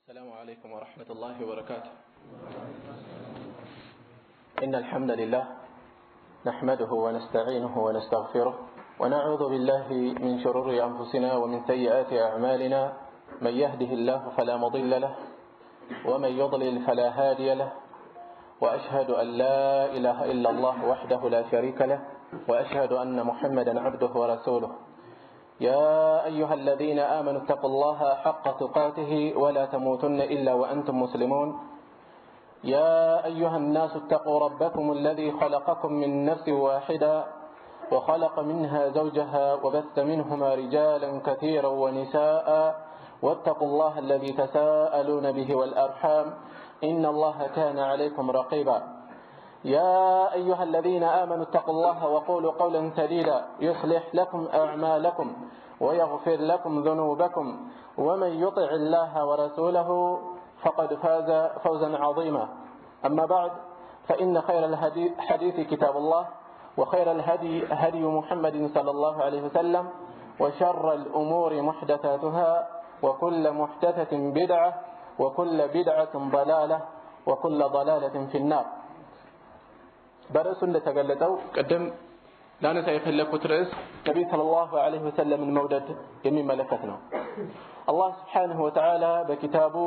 السلام عليكم ورحمة الله وبركاته. إن الحمد لله نحمده ونستعينه ونستغفره ونعوذ بالله من شرور أنفسنا ومن سيئات أعمالنا. من يهده الله فلا مضل له ومن يضلل فلا هادي له، وأشهد أن لا إله إلا الله وحده لا شريك له، وأشهد أن محمدا عبده ورسوله. يا أيها الذين آمنوا اتقوا الله حق تقاته ولا تموتن إلا وأنتم مسلمون. يا أيها الناس اتقوا ربكم الذي خلقكم من نفس واحدة وخلق منها زوجها وبث منهما رجالا كثيرا ونساء، واتقوا الله الذي تساءلون به والأرحام إن الله كان عليكم رقيبا. يا أيها الذين آمنوا اتقوا الله وقولوا قولا سديدا يصلح لكم أعمالكم ويغفر لكم ذنوبكم، ومن يطع الله ورسوله فقد فاز فوزا عظيما. أما بعد، فإن خير الحديث كتاب الله، وخير الهدي هدي محمد صلى الله عليه وسلم، وشر الأمور محدثاتها، وكل محدثة بدعة، وكل بدعة ضلالة، وكل ضلالة في النار. برأس لتقلتو قدم لا نسعي فلكوت رئيس نبي صلى الله عليه وسلم المودد يمين ملكتنا. الله سبحانه وتعالى بكتابه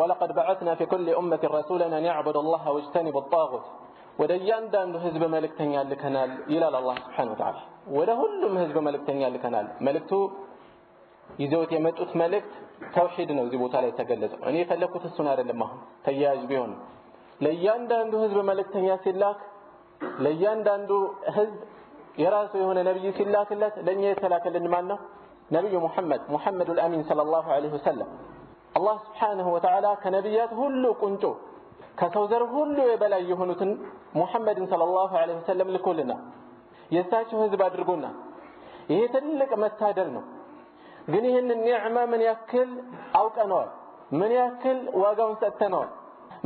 ولقد بعثنا في كل أمة رسولا أن يعبد الله واجتنب الطاغوت وديان دان حزب ملكتنيا لكنال إلى الله سبحانه وتعالى ودهلم حزب ملكتنيا لكنال ملكتو يزوت يمتوت ملكت توحيدنا وزيبوت عليه تقلتو أني فلكوت السنة لما تياج بيون ለእያንዳንዱ ህዝብ መልእክተኛ ሲላክ ለእያንዳንዱ ህዝብ የራሱ የሆነ ነብይ ሲላክለት ለኛ የተላከልን ማን ነው? ነብዩ ሙሐመድ አልአሚን ሰለላሁ ዐለይሂ ወሰለም። አላህ Subhanahu Wa Ta'ala ከነብያት ሁሉ ቁንጮ ከሰው ዘር ሁሉ የበላይ የሆኑትን ሙሐመድን ሰለላሁ ዐለይሂ ወሰለም ልኮልና የሳቸው ህዝብ አድርጎና ይሄ ትልቅ መታደል ነው። ግን ይሄንን ኒዕማ ምን ያክል አውቀነዋል? ምን ያክል ዋጋውን ሰጥተነዋል?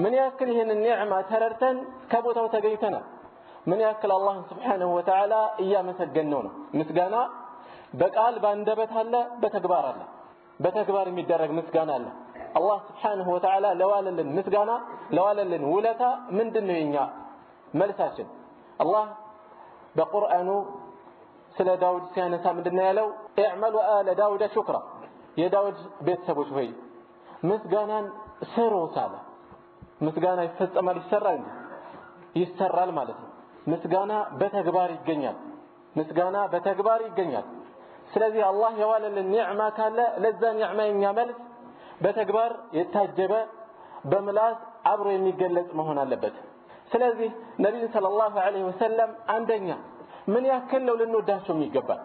من يأكل هن النعمة تررتن كبوته وتجيتنا من يأكل الله سبحانه وتعالى إياه مسجنونه مسجنا بقال باندبت هلا بتكبار الله بتكبار ميدرج مسجنا الله سبحانه وتعالى لوالا لن مسجنا لوالا لن ولتا من دنيا ملساشن الله بقرآنه سلا داود سيانة من دنيا لو اعملوا آل داود شكرا يا داود بيت سبو شوي مسجنا سرو سالا مسغانا يفصمال يسرال ማለት ነው። مسغانا በተግባር ይገኛል። مسغانا በተግባር ይገኛል። ስለዚህ አላህ የዋለልን ኒዕማ ካለ ለዛ ኒዕማ የሚያመልስ በተግባር የታጀበ በምላስ አብሮ የሚገለጽ መሆን አለበት። ስለዚህ ነብዩ ሰለላሁ ዐለይሂ ወሰለም አንደኛ ምን ያክል ነው ልንወዳቸው የሚገባል?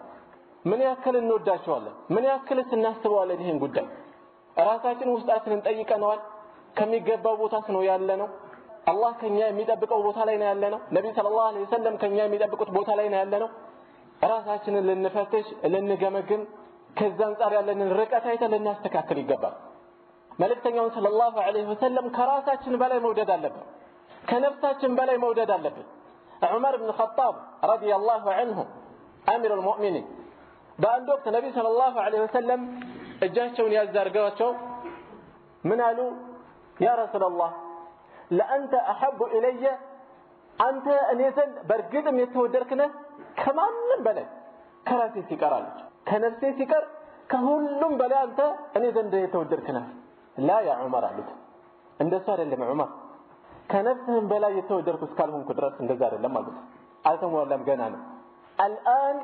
ምን ያክል እንወዳቸዋለን? ምን ያክልስ እናስበዋለን? ይሄን ጉዳይ ራሳችን ውስጣችንን ጠይቀነዋል? ከሚገባው ቦታስ ነው ያለነው? አላህ ከኛ የሚጠብቀው ቦታ ላይ ነው ያለነው? ነብዩ ሰለላሁ ዐለይሂ ወሰለም ከኛ የሚጠብቁት ቦታ ላይ ነው ያለነው? ራሳችንን ልንፈትሽ ልንገመግም ከዛ አንፃር ያለንን ርቀት አይተን ልናስተካክል ይገባል። መልእክተኛውን ሰለላሁ ዐለይሂ ወሰለም ከራሳችን በላይ መውደድ አለብን። ከነፍሳችን በላይ መውደድ አለብን። ዑመር ኢብኑ ኸጣብ ረዲየላሁ ዐንሁ አሚሩል ሙእሚኒን በአንድ ወቅት ነብዩ ሰለላሁ ዐለይሂ ወሰለም እጃቸውን ያዛርጋቸው ምን አሉ? يا رسول الله لأنت أحب إلي أنت أنيزل برقدم يتودركنا كمان بلد كراسي سيكرال كنفسي سيكر كهلم بلد أنت أنيزل يتودركنا لا يا عمر عليك عند سؤال اللي مع عمر كنفسهم بلد يتودرك سكالهم كدرس عند زار لما قلت ألتم ولا مجنان الآن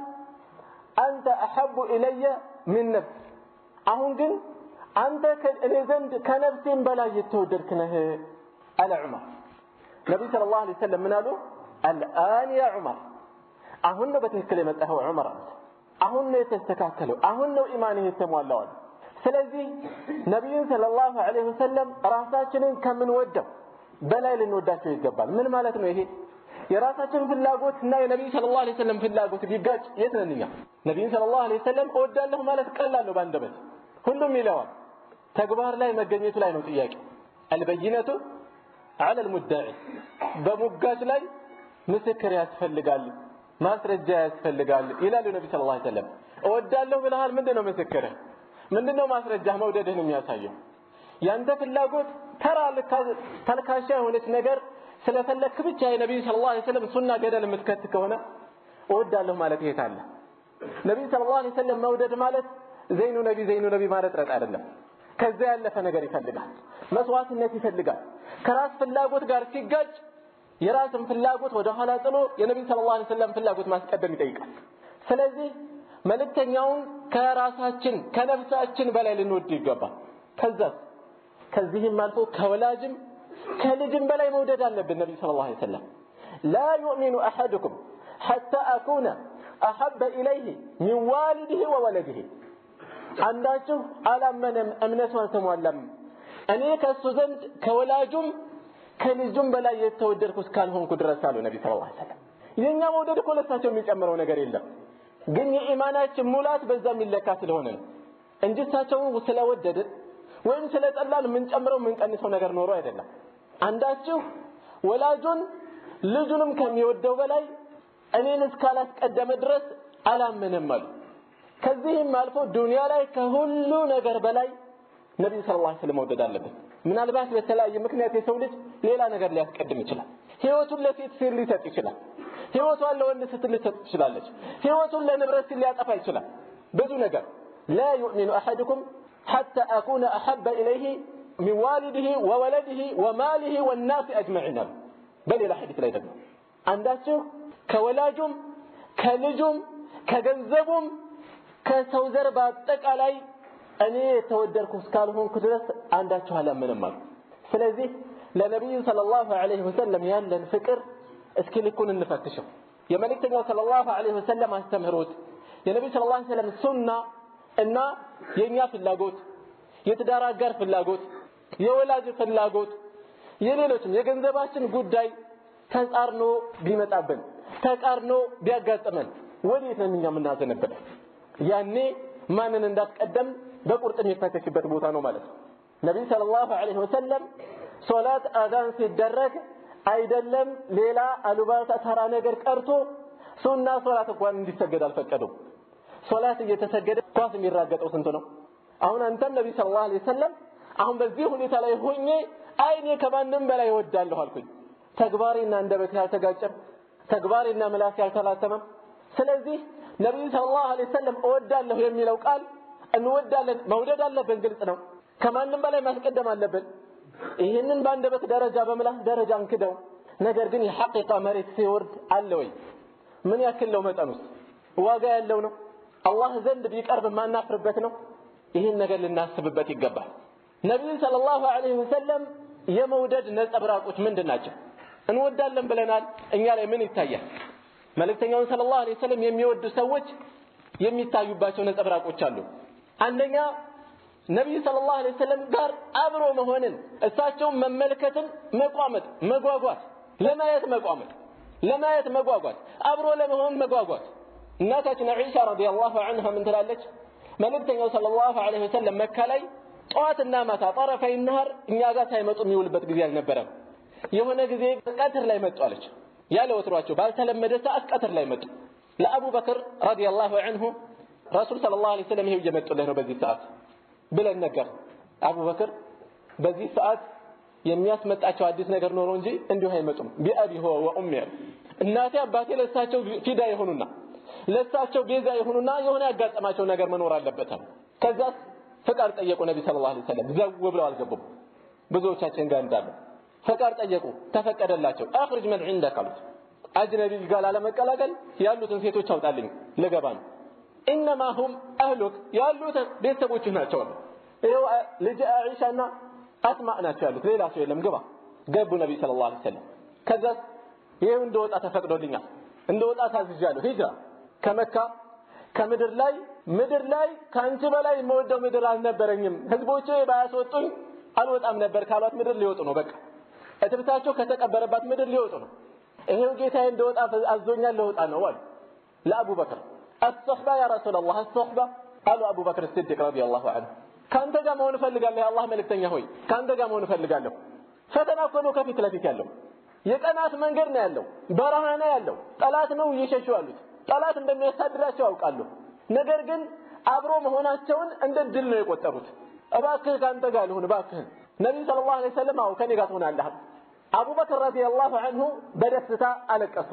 أنت أحب إلي من نفس أهون قل أنت كنزند كنفسين بلا يتودركنه على عمر. النبي صلى الله عليه وسلم منالو الآن يا عمر أهن بته كلمة أهو عمر أهن يتستكاكلوا أهن إيمانه يتمولون. سلذي نبي صلى الله عليه وسلم راساتنا كم من وجه بلا لنوداته يقبل من مالتنا هي የራሳችን ፍላጎትና የነብዩ ሰለላሁ ዐለይሂ ወሰለም ፍላጎት ቢጋጭ የት ነን እኛ? ነብዩ ሰለላሁ ዐለይሂ ወሰለም እወዳለሁ ማለት ቀላል ነው ባንደበት ሁሉም ይለዋል። ተግባር ላይ መገኘቱ ላይ ነው ጥያቄ። البينة على المدعي በሙጋች ላይ ምስክር ያስፈልጋል፣ ማስረጃ ያስፈልጋል ይላሉ ነብዩ ሰለላሁ ዐለይሂ ወሰለም። እወዳለሁ ብለሃል ምንድነው ምስክርህ? ምንድነው ማስረጃህ? መውደድህን የሚያሳየው ያንተ ፍላጎት ተራ ተልካሻ የሆነች ነገር ስለፈለክ ብቻ የነብዩ ሰለላሁ ዐለይሂ ወሰለም ሱና ገደል የምትከት ከሆነ እወዳለሁ ማለት ይሄ ታለ ነብዩ ሰለላሁ ዐለይሂ ወሰለም መውደድ ማለት ዘይኑ ነቢ ማለት ረጥ አይደለም። ከዛ ያለፈ ነገር ይፈልጋል፣ መስዋዕትነት ይፈልጋል። ከራስ ፍላጎት ጋር ሲጋጭ የራስን ፍላጎት ወደ ኋላ ጥሎ የነብዩ ሰለላሁ ዐለይሂ ወሰለም ፍላጎት ማስቀደም ይጠይቃል። ስለዚህ መልእክተኛውን ከራሳችን ከነፍሳችን በላይ ልንወድ ይገባል። ከዚህም አልፎ ከወላጅም ከልጅም በላይ መውደድ አለብን። ነብዩ ሰለላሁ ዐለይሂ ወሰለም لا يؤمن أحدكم حتى أكون أحب إليه من والده وولده አንዳችሁ አላመነም እምነቱ አልተሟላም እኔ ከሱ ዘንድ ከወላጁም ከልጁም በላይ የተወደድኩ እስካልሆንኩ ድረስ አሉ ነብዩ ሰለላሁ ዐለይሂ ወሰለም። የኛ መውደድ እኮ ለሳቸው የሚጨምረው ነገር የለም፣ ግን የኢማናችን ሙላት በዛ የሚለካ ስለሆነ ነው እንጂ እሳቸው ስለወደድን ወይም ስለጠላን የምንጨምረው የምንቀንሰው ነገር ኖሮ አይደለም። አንዳችሁ ወላጁን ልጁንም ከሚወደው በላይ እኔን እስካላስቀደመ ድረስ አላመነም አሉ። ከዚህም አልፎ ዱንያ ላይ ከሁሉ ነገር በላይ ነብዩ ሰለላሁ ዐለይሂ ወሰለም መውደድ አለበት። ምናልባት በተለያየ ምክንያት የሰው ልጅ ሌላ ነገር ሊያስቀድም ይችላል። ህይወቱን ለሴት ሲል ሊሰጥ ይችላል፣ ህይወቱን ለወንድ ስትል ሊሰጥ ትችላለች፣ ህይወቱን ለንብረት ሲል ሊያጠፋ ይችላል። ብዙ ነገር لا يؤمن أحدكم حتى أكون أحب إليه من والده وولده وماله والناس أجمعين بل إلى حديث لا يدقنا عنداتو كولاجم كلجم كجنزبم كسوزر باتك علي أني تودركم سكالهم كدرس عنداتو هلا من المال فلذي لنبي صلى الله عليه وسلم يالن فكر اسكيل يكون نفتشه يا ملك صلى الله عليه وسلم استمهروت يا نبي صلى الله عليه وسلم سنة እና የኛ ፍላጎት የትዳር አጋር ፍላጎት የወላጅ ፍላጎት የሌሎችም የገንዘባችን ጉዳይ ተጻርኖ ቢመጣብን ተቃርኖ ቢያጋጥመን ወዴት ነው እኛ የምናዘነበት? ያኔ ማንን እንዳስቀደም በቁርጥ የሚፈተሽበት ቦታ ነው ማለት ነው። ነብዩ ሰለላሁ ዐለይሂ ወሰለም ሶላት አዛን ሲደረግ አይደለም ሌላ አሉባልታ ተራ ነገር ቀርቶ ሱና ሶላት እንኳን እንዲሰገድ አልፈቀደም። ሶላት እየተሰገደ ኳስ የሚራገጠው ስንት ነው? አሁን አንተም ነብዩ ሰለላሁ ዐለይሂ ወሰለም አሁን በዚህ ሁኔታ ላይ ሆኜ አይኔ ከማንም በላይ እወዳለሁ አልኩኝ። ተግባሬና እንደበት ያልተጋጨም ተግባሬና ምላስ ያልተላተመም። ስለዚህ ነብዩ ሰለላሁ ዐለይሂ ወሰለም እወዳለሁ የሚለው ቃል እንወዳለን መውደድ አለብን፣ ግልጽ ነው። ከማንም በላይ ማስቀደም አለብን። ይሄንን በአንደበት ደረጃ በምላስ ደረጃ እንክደው። ነገር ግን የሐቂቃ መሬት ሲወርድ አለ ወይ? ምን ያክል ነው መጠኑስ? ዋጋ ያለው ነው? አላህ ዘንድ ቢቀርብ ማናፍርበት ነው? ይሄን ነገር ልናስብበት ይገባል። ነብዩ ሰለላሁ ዐለይሂ ወሰለም የመውደድ ነጸብራቆች ምንድናቸው? እንወዳለን ብለናል። እኛ ላይ ምን ይታያል? መልእክተኛው ሰለላሁ ዐለይሂ ወሰለም የሚወዱ ሰዎች የሚታዩባቸው ነጸብራቆች አሉ። አንደኛ ነብዩ ሰለላሁ ዐለይሂ ወሰለም ጋር አብሮ መሆንን እሳቸውን መመልከትን መቋመጥ መጓጓት ለማየት መቋመጥ ለማየት መጓጓት አብሮ ለመሆን መጓጓት። እናታችን አይሻ ረዲየላሁ ዐንሃ ምን ትላለች? መልእክተኛው ሰለላሁ ዐለይሂ ወሰለም መካ ላይ ጧትና ማታ ጠረፈይ ነህር እኛ ጋር ሳይመጡ የሚውልበት ጊዜ አልነበረም። የሆነ ጊዜ ቀትር ላይ መጡ አለች። ያለ ወትሯቸው ባልተለመደ ሰዓት ቀትር ላይ መጡ። ለአቡበክር ረዲየላሁ ዐንሁ ረሱል ሰለላሁ ዐለይሂ ወሰለም ይሄው እየመጡልህ ነው በዚህ ሰዓት ብለን ነገር። አቡበክር በዚህ ሰዓት የሚያስመጣቸው አዲስ ነገር ኖሮ እንጂ እንዲሁ አይመጡም። ቢአቢ ሆ ወኡሚ እናቴ አባቴ ለሳቸው ፊዳ ይሆኑና ለሳቸው ቤዛ ይሆኑና የሆነ ያጋጠማቸው ነገር መኖር አለበት። ከዛ ፈቃድ ጠየቁ ነብዩ ሰለላሁ ዐለይሂ ወሰለም። ዘው ብለው አልገቡም። ብዙዎቻችን ጋር እንዳሉ ፈቃድ ጠየቁ፣ ተፈቀደላቸው። አخرج من عندك አሉት። አጅነቢ ጋር ለመቀላቀል ያሉትን ሴቶች አውጣልኝ ለገባ ነው። انما هم اهلك ያሉት ቤተሰቦች ናቸው። ይሄው ልጅ አይሻና አስማ ናቸው ያሉት፣ ሌላ ሰው የለም። ግባ ገቡ ነብዩ ሰለላሁ ዐለይሂ ወሰለም። ከዛ ይሄው እንደወጣ ተፈቅዶልኛል፣ እንደወጣ ታዝዣለሁ። ሂጅራ ከመካ ከምድር ላይ ካንቺ በላይ የምወደው ምድር አልነበረኝም። ህዝቦቼ ባያስወጡኝ አልወጣም ነበር ካሏት ምድር ሊወጡ ነው። በቃ እትብታቸው ከተቀበረባት ምድር ሊወጡ ነው። ይሄው ጌታዬ እንደወጣ አዞኛል፣ ለወጣ ነው አሉ ለአቡበክር። الصحبة يا رسول الله الصحبة قالوا أبو بكر الصديق رضي الله عنه كان تجا ما نفلق الله الله ملكتني هوي كان تجا ما نفلق الله فتناقلوا كفي ثلاثة يالله يقنات من غيرنا يالله برهانه يالله طلعت ነው እየሸሹ ያሉት طلعت እንደሚያሳድራቸው ያውቃሉ። ነገር ግን አብሮ መሆናቸውን እንደ ድል ነው የቆጠሩት። እባክህ ካንተ ጋር ልሁን እባክህ ነብዩ ሰለላሁ ዐለይሂ ወሰለም አው ከኔ ጋር ትሆናለህ አቡበክር ረዲየላሁ ዐንሁ በደስታ አለቀሱ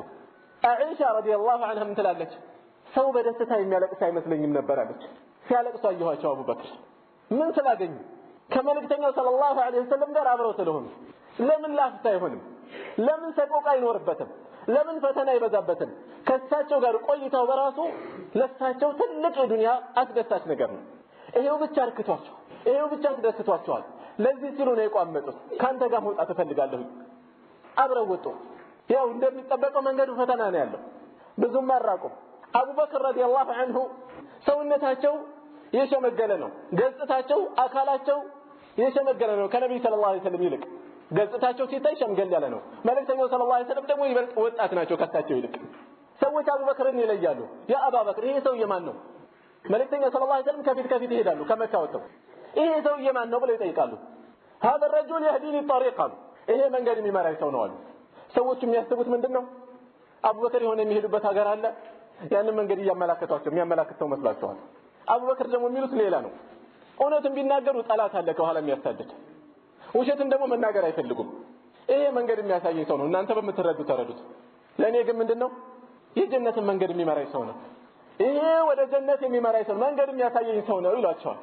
አኢሻ ረዲየላሁ ዐንሃ ምትላለች ሰው በደስታ የሚያለቅስ አይመስለኝም ነበር አለች ሲያለቅሱ አየኋቸው አቡበክር ምን ስላገኙ ከመልእክተኛው ሰለላሁ ዐለይሂ ወሰለም ጋር አብረው ስለሆኑ ለምን ላፍታ አይሆንም ለምን ሰቆቃ አይኖርበትም ለምን ፈተና ይበዛበትም ከሳቸው ጋር ቆይታው በራሱ ለሳቸው ትልቅ የዱንያ አስደሳች ነገር ነው ይሄው ብቻ አርክቷቸው ይሄው ብቻ አስደስቷቸዋል ለዚህ ሲሉ ነው የቋመጡት ካንተ ጋር መውጣት እፈልጋለሁ አብረው ወጡ ያው እንደሚጠበቀው መንገዱ ፈተና ነው ያለው ብዙም አራቁም አቡበክር ረዲየላሁ ዐንሁ ሰውነታቸው የሸመገለ ነው ገጽታቸው አካላቸው የሸመገለ ነው ከነብዩ ሰለላሁ ዐለይሂ ወሰለም ይልቅ ገጽታቸው ሲታይ ሸምገል ያለ ነው መልእክተኛው ሰለላሁ ዐለይሂ ወሰለም ደግሞ ይበልጥ ወጣት ናቸው ከሳቸው ይልቅ ሰዎች አቡበክርን ይለያሉ ያ አቡበክር ይሄ ሰው የማን ነው መልእክተኛው ሰለላሁ ዐለይሂ ወሰለም ከፊት ይሄዳሉ ከመካ ወጥተው ይሄ ሰው የማን ነው ብለው ይጠይቃሉ هذا الرجل يهديني طريقا ይሄ መንገድ የሚመራኝ ሰው ነው አሉ ሰዎች የሚያስቡት ምንድነው አቡበክር የሆነ የሚሄዱበት ሀገር አለ ያንን መንገድ ያመላከቷቸው የሚያመላክተው መስላቸዋል አቡበክር ደግሞ የሚሉት ሌላ ነው እውነትን ቢናገሩ ጠላት አለ ከኋላ የሚያሳድድ ውሸትን ደግሞ መናገር አይፈልጉም ይሄ መንገድ የሚያሳየኝ ሰው ነው እናንተ በመተረዱት ተረዱት ለኔ ግን ምንድነው የጀነትን መንገድ የሚመራኝ ሰው ነው ይሄ ወደ ጀነት የሚመራኝ ሰው መንገድ የሚያሳየኝ ሰው ነው ይሏቸዋል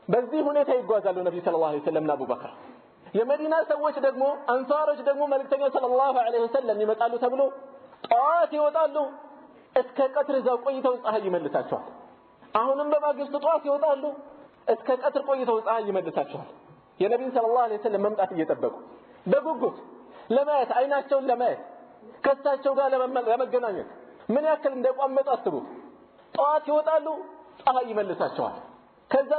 በዚህ ሁኔታ ይጓዛሉ ነብዩ ሰለላሁ ዐለይሂ ወሰለም አቡበክር የመዲና ሰዎች ደግሞ አንሳሮች ደግሞ መልእክተኛው ሰለላሁ ዐለይሂ ወሰለም ይመጣሉ ተብሎ ጧት ይወጣሉ እስከ ቀትር እዛው ቆይተው ፀሐይ ይመልሳቸዋል አሁንም በማግስቱ ጧት ይወጣሉ እስከ ቀትር ቆይተው ፀሐይ ይመልሳቸዋል የነብዩ ሰለላሁ ዐለይሂ ወሰለም መምጣት እየጠበቁ በጉጉት ለማየት አይናቸውን ለማየት ከሳቸው ጋር ለመገናኘት ምን ያክል እንደቋመጡ አስቡ ጧት ይወጣሉ ፀሐይ ይመልሳቸዋል ከዛ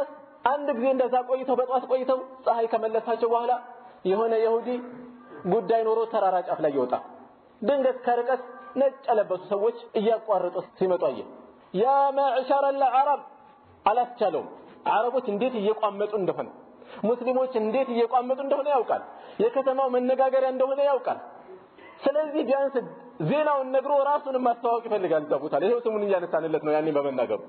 አንድ ጊዜ እንደዛ ቆይተው በጧት ቆይተው ፀሐይ ከመለሳቸው በኋላ የሆነ ይሁዲ ጉዳይ ኖሮ ተራራ ጫፍ ላይ ይወጣ ድንገት ከርቀት ነጭ ለበሱ ሰዎች እያቋረጡ ሲመጡ አየ ያ ማዕሸረ العرب አላስቻለውም አረቦች እንዴት እየቋመጡ እንደሆነ ሙስሊሞች እንዴት እየቋመጡ እንደሆነ ያውቃል የከተማው መነጋገሪያ እንደሆነ ያውቃል ስለዚህ ቢያንስ ዜናውን ነግሮ ራሱን ማስተዋወቅ ይፈልጋል ዘቡታል ይሄው ስሙን እያነሳንለት ነው ያኔ በመናገሩ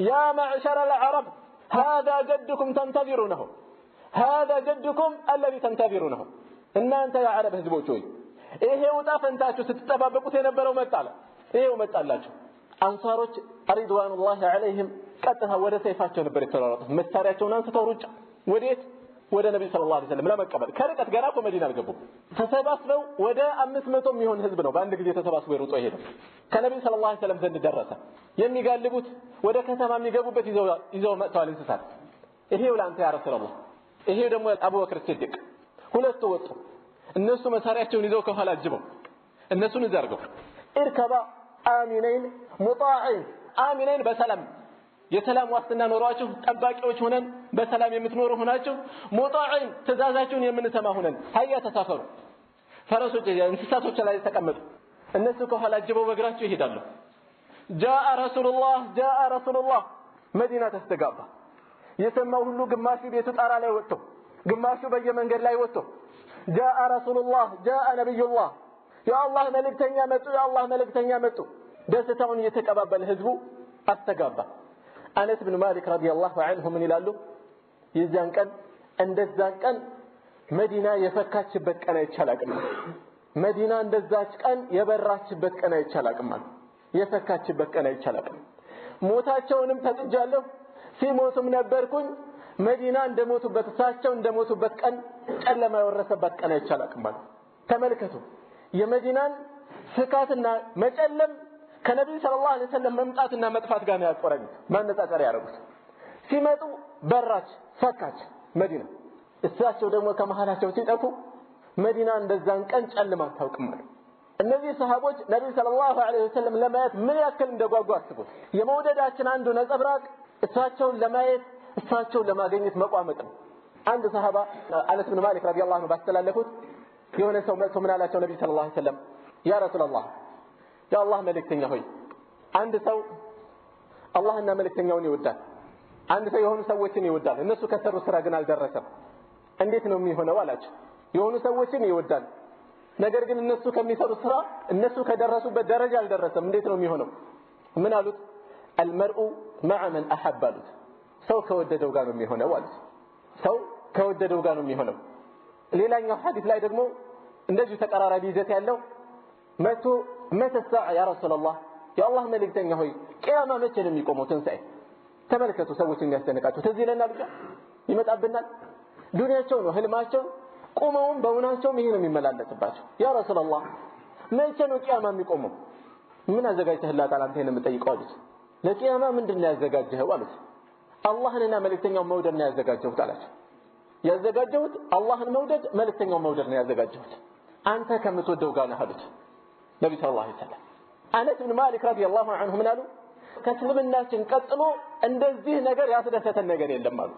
ያ ማዕሸረ العرب هذا جدكم تنتظرونه هذا جدكم الذي تنتظرونه እናንተ የአረብ ህዝቦች ሆይ ይሄው ጣፈንታችሁ ስትጠባበቁት የነበረው መጣለ ይሄው መጣላችሁ አንሳሮች ሪድዋኑላሂ ዐለይሂም ቀጥታ ወደ ሰይፋቸው ነበር የተራራጡት መሳሪያቸውን አንስተው ሩጫ ወዴት ወደ ነብዩ ሰለላሁ ዐለይሂ ወሰለም ለመቀበል ከርቀት ገና መዲና አልገቡም ተሰባስበው ወደ 500 የሚሆን ህዝብ ነው በአንድ ጊዜ ተሰባስበው ይሩጦ ሄደው ከነብዩ ሰለላሁ ዐለይሂ ወሰለም ዘንድ ደረሰ የሚጋልቡት ወደ ከተማ የሚገቡበት ይዘው መጥተዋል እንስሳት ይሄው ላንተ ያ ረሱላህ ይሄ ደግሞ አቡበክር ሲዲቅ ሁለቱ ወጡ እነሱ መሳሪያቸውን ይዘው ከኋላ አጅበው እነሱን ዘርገው እርከባ አሚነን ሙጣዒን አሚነን በሰላም የሰላም ዋስትና ኖሯችሁ ጠባቂዎች ሆነን በሰላም የምትኖሩ ሆናችሁ ሙጣዒን ተዛዛችሁን የምንሰማ ሆነን ሃያ ተሳፈሩ ፈረሶች እንስሳቶች ላይ ተቀመጡ እነሱ ከኋላ አጅበው በእግራቸው ይሄዳሉ جاء رسول الله መዲና ተስተጋባ የሰማው ሁሉ ግማሹ ቤቱ ጣራ ላይ ወጥቶ ግማሹ በየመንገድ ላይ ወጥቶ جاء رسول الله جاء نبي الله يا الله ملكتኛ መጡ ደስታውን እየተቀባበለ ህዝቡ አስተጋባ አነስ ብን ማሊክ ረዲየላሁ ዐንሁ ምን ይላሉ የዛን ቀን እንደዛን ቀን መዲና የፈካችበት ቀን አይቻላቅም መዲና እንደዛች ቀን የበራችበት ቀን አይቻላቅም የፈካችበት ቀን አይቻላቅም ሞታቸውንም ተጥጃለሁ ሲሞቱም ነበርኩኝ መዲና እንደሞቱበት ሳቸው እንደሞቱበት ቀን ጨለማ የወረሰበት ቀን አይቻላቅም ተመልከቱ የመዲናን ፍካትና መጨለም ከነብዩ ሰለላሁ ዐለይሂ ወሰለም መምጣትና መጥፋት ጋር ነው ያቆረኙት ማነጻጸር ያደረጉት ሲመጡ በራች ፈካች መዲና እሳቸው ደግሞ ከመሃላቸው ሲጠፉ መዲና እንደዛን ቀን ጨለማ ታውቅም እነዚህ ሰሃቦች ነብዩ ሰለላሁ ዐለይሂ ወሰለም ለማየት ምን ያክል እንደጓጓ አስቡት የመውደዳችን አንዱ ነጸብራቅ እሳቸውን ለማየት እሳቸውን ለማግኘት መቋመጥ ነው አንድ ሰሃባ አነስ ብን ማሊክ ረዲየላሁ ዐንሁ ባስተላለፉት የሆነ ሰው መጥቶ ምን አላቸው ነብዩ ሰለላሁ ዐለይሂ ወሰለም ያ ረሱላህ ያ አላህ መልእክተኛ ሆይ አንድ ሰው አላህና መልእክተኛውን ይወዳል አንድ ሰው የሆኑ ሰዎችን ይወዳል እነሱ ከሰሩ ስራ ግን አልደረሰም እንዴት ነው የሚሆነው አላቸው የሆኑ ሰዎችን ይወዳል ነገር ግን እነሱ ከሚሰሩ ስራ እነሱ ከደረሱበት ደረጃ አልደረሰም እንዴት ነው የሚሆነው ምን አሉት المرء مع من احب አሉት ሰው ከወደደው ጋር ነው የሚሆነው አሉት ሰው ከወደደው ጋር ነው የሚሆነው ሌላኛው ሐዲስ ላይ ደግሞ እንደዚህ ተቀራራቢ ይዘት ያለው መተ ሰዓ ያ ረሱላህ የአላህ መልእክተኛ ሆይ ቂያማ መቼ ነው የሚቆመው ትንሣኤ ተመልከቱ ሰዎች የሚያስደንቃቸው ተዚህ ለና ብቻ ይመጣብናል ዱንያቸው ነው ህልማቸው ቆመውም በእውናቸውም ይሄ ነው የሚመላለስባቸው ያ ረሱላህ መቼ ነው ቂያማ የሚቆመው ምን አዘጋጅተህላታል አንተ ይሄን የምትጠይቀው አሉት ለቂያማ ምንድነው ያዘጋጀኸው አሉት አላህንና መልእክተኛውን መውደድ ነው ያዘጋጀሁት አላቸው ያዘጋጀሁት አላህን መውደድ መልእክተኛውን መውደድ ነው ያዘጋጀሁት አንተ ከምትወደው ጋር ነህ አሉት ነብዩ ሰለላሁ ዐለይሂ ወሰለም አነስ ብን ማሊክ ረዲየላሁ ዐንሁ ምን አሉ ከእስልምናችን ቀጥሎ እንደዚህ ነገር ያስደሰተን ነገር የለም አሉ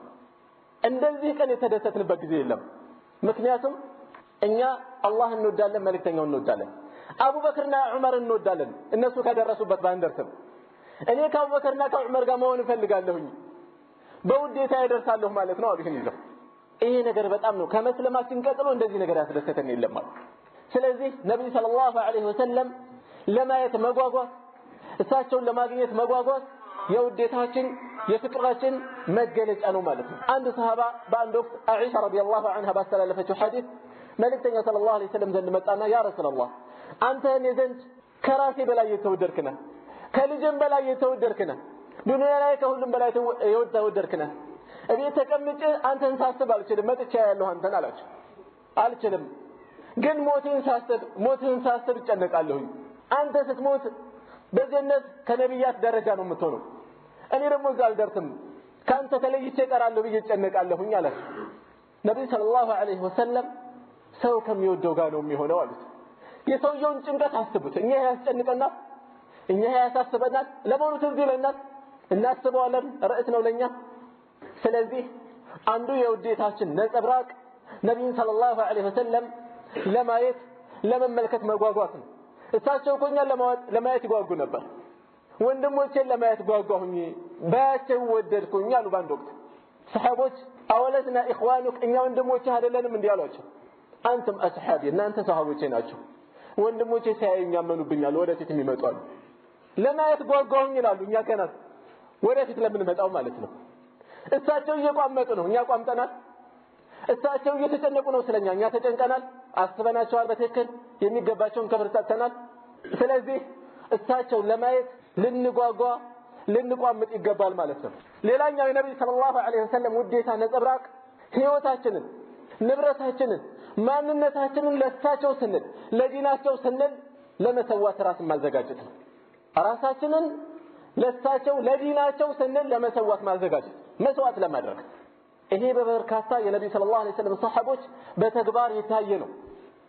እንደዚህ ቀን የተደሰትንበት ጊዜ የለም ምክንያቱም እኛ አላህን እንወዳለን መልእክተኛውን እንወዳለን አቡበክርና ዑመር እንወዳለን እነሱ ከደረሱበት ባንደርስም እኔ ከአቡበክርና ከዑመር ጋር መሆን እፈልጋለሁኝ በውዴታ ይደርሳለሁ ማለት ነው አሉኝ ይዘው ይሄ ነገር በጣም ነው ከመስለማችን ቀጥሎ እንደዚህ ነገር ያስደሰተን የለም ማለት ስለዚህ ነብዩ ሰለላሁ ዐለይሂ ወሰለም ለማየት መጓጓት እሳቸውን ለማግኘት መጓጓት የውዴታችን የፍቅራችን መገለጫ ነው ማለት ነው አንድ ሰሃባ በአንድ ወቅት አኢሻ ረዲየላሁ ዐንሃ ባስተላለፈችው ሐዲስ መልእክተኛ ሰለላሁ ዐለይሂ ወሰለም ዘንድ መጣና ያ ረሱላህ አንተ እኔ ዘንድ ከራሴ በላይ የተወደድክ ነህ ከልጅም በላይ የተወደድክ ነህ ዱንያ ላይ ከሁሉም በላይ የተወደድክ ነህ እቤት ተቀምጬ አንተን ሳስብ አልችልም መጥቻ ያለሁ አንተን አላችሁ አልችልም ግን ሞትህን ሳስብ እጨነቃለሁ አንተ ስትሞት በጀነት ከነቢያት ደረጃ ነው የምትሆነው እኔ ደግሞ እዛ አልደርስም ካንተ ተለይቼ እቀራለሁ ብዬ እጨነቃለሁኝ አላችሁ ነብዩ ሰለላሁ ዐለይሂ ወሰለም ሰው ከሚወደው ጋር ነው የሚሆነው አሉት የሰውየውን ጭንቀት አስቡት እኛ ያስጨንቀናል እኛ ያሳስበናል ለሞቱ ትዝ ይለናል እናስበዋለን ርዕስ ነው ለኛ ስለዚህ አንዱ የውዴታችን ነጸብራቅ ነብዩ ሰለላሁ ዐለይሂ ወሰለም ለማየት ለመመልከት መጓጓት ነው እሳቸው ኮኛ ለማየት ይጓጉ ነበር ወንድሞቼን ለማየት ጓጓሁኝ ባያቸው ወደድኩኝ አሉ ባንድ ወቅት ሰሃቦች አወለትና ኢኽዋኑክ እኛ ወንድሞቼ አይደለንም እንዲያሏቸው አንተም አስሐቢ እናንተ ሰሃቦቼ ናቸው ወንድሞቼ ሳያዩኝ ያመኑብኛል ወደፊት የሚመጣሉ ለማየት ጓጓሁኝ ይላሉ እኛ ከናት ወደፊት ለምን መጣው ማለት ነው እሳቸው እየቋመጡ ነው እኛ ቋምጠናል እሳቸው እየተጨነቁ ነው ስለኛ እኛ ተጨንቀናል አስበናቸዋል በትክክል የሚገባቸውን ክብር ሰጥተናል ስለዚህ እሳቸው ለማየት ልንጓጓ ልንቋምጥ ይገባል ማለት ነው ሌላኛው የነብዩ ሰለላሁ ዐለይሂ ወሰለም ውዴታ ነጸብራቅ ህይወታችንን ንብረታችንን ማንነታችንን ለእሳቸው ስንል ለዲናቸው ስንል ለመሰዋት ራስ ማዘጋጀት ነው ራሳችንን ለእሳቸው ለዲናቸው ስንል ለመሰዋት ማዘጋጀት መስዋዕት ለማድረግ ይሄ በበርካታ የነብዩ ሰለላሁ ዐለይሂ ወሰለም ሰሃቦች በተግባር የታየ ነው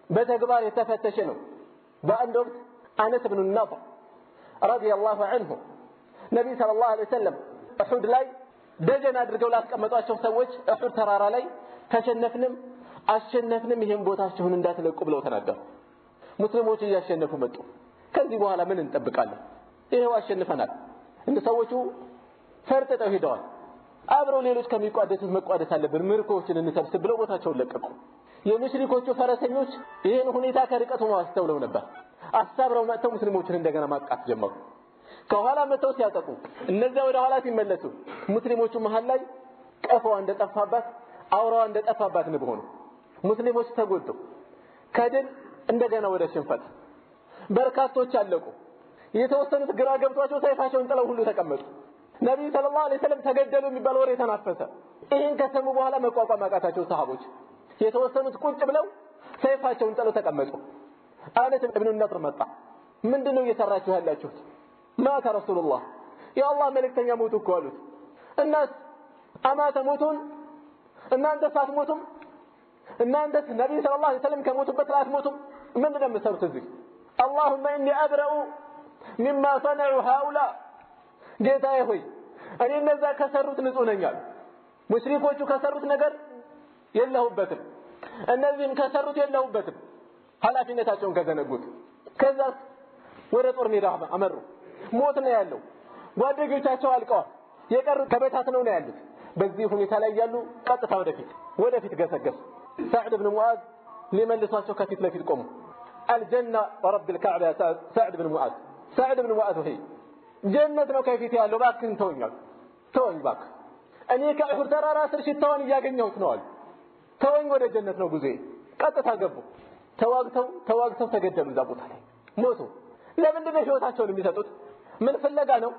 በተግባር የተፈተሸ ነው በአንድ ወቅት አነስ ብን ነድር ረዲየላሁ ዐንሁ ነብዩ ሰለላሁ ዐለይሂ ወሰለም እሁድ ላይ ደጀን አድርገው ላስቀመጧቸው ሰዎች እሁድ ተራራ ላይ ተሸነፍንም አሸነፍንም ይሄን ቦታችሁን እንዳትለቁ ብለው ተናገሩ ሙስሊሞች እያሸነፉ መጡ ከዚህ በኋላ ምን እንጠብቃለን ይሄው አሸንፈናል እንደ ሰዎቹ ፈርጥጠው ሄደዋል አብረው ሌሎች ከሚቋደሱት መቋደስ አለብን ምርኮችን እንሰብስብ ብለው ቦታቸውን ለቀቁ የሙሽሪኮቹ ፈረሰኞች ይሄን ሁኔታ ከርቀቱ ማስተውለው ነበር አሳብረው መጥተው ሙስሊሞችን እንደገና ማጥቃት ጀመሩ ከኋላ መጥተው ሲያጠቁ እነዚያ ወደ ኋላ ሲመለሱ ሙስሊሞቹ መሃል ላይ ቀፈዋ እንደጠፋባት አውራዋ እንደጠፋባት ንብ ሆኑ ሙስሊሞች ተጎዱ ከድል እንደገና ወደ ሽንፈት በርካቶች አለቁ የተወሰኑት ግራ ገብቷቸው ሰይፋቸውን ጥለው ሁሉ ተቀመጡ ነብዩ ሰለላሁ ዐለይሂ ወሰለም ተገደሉ የሚባል ወሬ ተናፈሰ ይሄን ከሰሙ በኋላ መቋቋም አቃታቸው ሰሃቦች የተወሰኑት ቁጭ ብለው ሰይፋቸውን ጥለው ተቀመጡ አነስ ኢብኑ ነድር መጣ ምንድነው እየሰራችሁ ያላችሁት ማታ ረሱላህ የአላህ መልእክተኛ ሞቱ እኮ አሉት እናስ አማተ ሞቱን እናንተ ሳትሞቱም እናንተ ነብዩ ሰለላሁ ዐለይሂ ወሰለም ከሞቱበት አትሞቱም ምንድነው የምትሰሩት እዚህ اللهم اني ابرأ مما صنعوا هؤلاء ጌታዬ ሆይ እኔ እነዛ ከሰሩት ንጹህ ነኝ አሉ ሙሽሪኮቹ ከሰሩት ነገር የለሁበትም እነዚህም ከሰሩት የለሁበትም ኃላፊነታቸውን ከዘነጉት ከዛ ወደ ጦር ሜዳ አመሩ ሞት ነው ያለው ጓደኞቻቸው አልቀዋል የቀሩት ከበታትነው ነው ያሉት በዚህ ሁኔታ ላይ ያሉ ቀጥታ ወደፊት ገሰገሱ سعد بن معاذ ሊመልሷቸው ከፊት ለፊት ቆሙ الجنة ورب الكعبة يا سعد بن معاذ هي ጀነት ነው ከፊት ያለው ባክን ተወኝ ባክ እኔ ከኡሁድ ተራራ ስር ሽታውን ያገኘሁት ነው አሉ። ተወኝ ወደ ጀነት ነው ጉዞዬ። ቀጥታ ገቡ። ተዋግተው ተገደሉ። እዛ ቦታ ላይ ሞቱ። ለምንድን ነው ህይወታቸውን የሚሰጡት? ምን ፍለጋ ነው?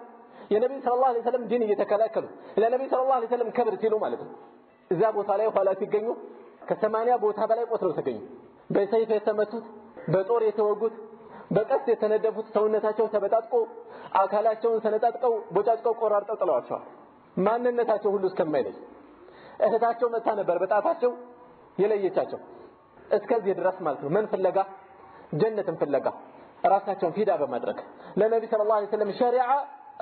የነብዩ ሰለላሁ ዐለይሂ ወሰለም ዲን እየተከላከሉ ለነብዩ ሰለላሁ ዐለይሂ ወሰለም ክብር ሲሉ ማለት ነው። እዛ ቦታ ላይ ኋላ ሲገኙ ከ80 ቦታ በላይ ቆስለው ተገኙ። በሰይፍ የተመቱት፣ በጦር የተወጉት፣ በቀስት የተነደፉት ሰውነታቸው ተበጣጥቆ አካላቸውን ሰነጣጥቀው ቦጫጭቀው ቆራርጠው ጥለዋቸዋል። ማንነታቸው ሁሉ እስከማይለይ እህታቸው መታ ነበር በጣታቸው የለየቻቸው። እስከዚህ ድረስ ማለት ነው። ምን ፍለጋ? ጀነትን ፍለጋ ራሳቸውን ፊዳ በማድረግ ለነብዩ ሰለላሁ ዐለይሂ ወሰለም ሸሪዓ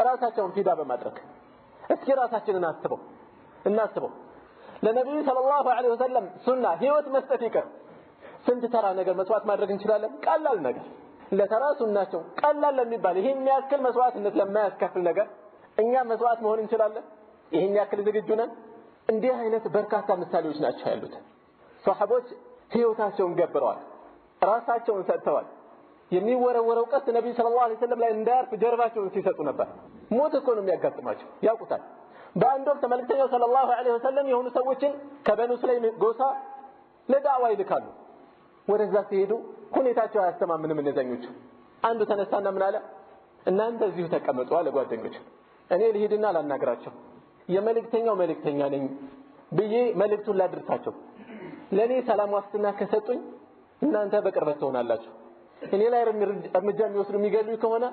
ራሳቸውን ፊዳ በማድረግ እስኪ ራሳችንን እናስበው። ለነብዩ ሰለላሁ ዐለይሂ ወሰለም ሱና ህይወት መስጠት ይቀር ስንት ተራ ነገር መስዋዕት ማድረግ እንችላለን። ቀላል ነገር ለተራ ሱናቸው ቀላል ለሚባል ይሄን ያክል መስዋዕትነት ለማያስከፍል ነገር እኛ መስዋዕት መሆን እንችላለን። ይሄን ያክል ዝግጁ ነን? እንዲህ አይነት በርካታ ምሳሌዎች ናቸው ያሉት። ሷሐቦች ህይወታቸውን ገብረዋል፣ ራሳቸውን ሰጥተዋል። የሚወረወረው ቀስት ነብዩ ሰለላሁ ዐለይሂ ወሰለም ላይ እንዳያርፍ ጀርባቸውን ሲሰጡ ነበር። ሞት እኮ ነው የሚያጋጥማቸው ያውቁታል። በአንድ ወቅት መልእክተኛው ሰለላሁ ዐለይሂ ወሰለም የሆኑ ሰዎችን ከበኑ ስለይም ጎሳ ለዳዕዋ ይልካሉ። ወደዛ ሲሄዱ ሁኔታቸው አያስተማምንም እነዛኞቹ። አንዱ ተነሳና ምን አለ? እናንተ እዚሁ ተቀመጡ አለ ጓደኞቹ። እኔ ልሂድና ላናግራቸው የመልእክተኛው መልእክተኛ ነኝ ብዬ መልእክቱን ላድርሳቸው። ለኔ ሰላም ዋስትና ከሰጡኝ እናንተ በቅርበት ትሆናላችሁ። እኔ ላይ እርምጃ የሚወስዱ የሚገሉኝ ከሆነ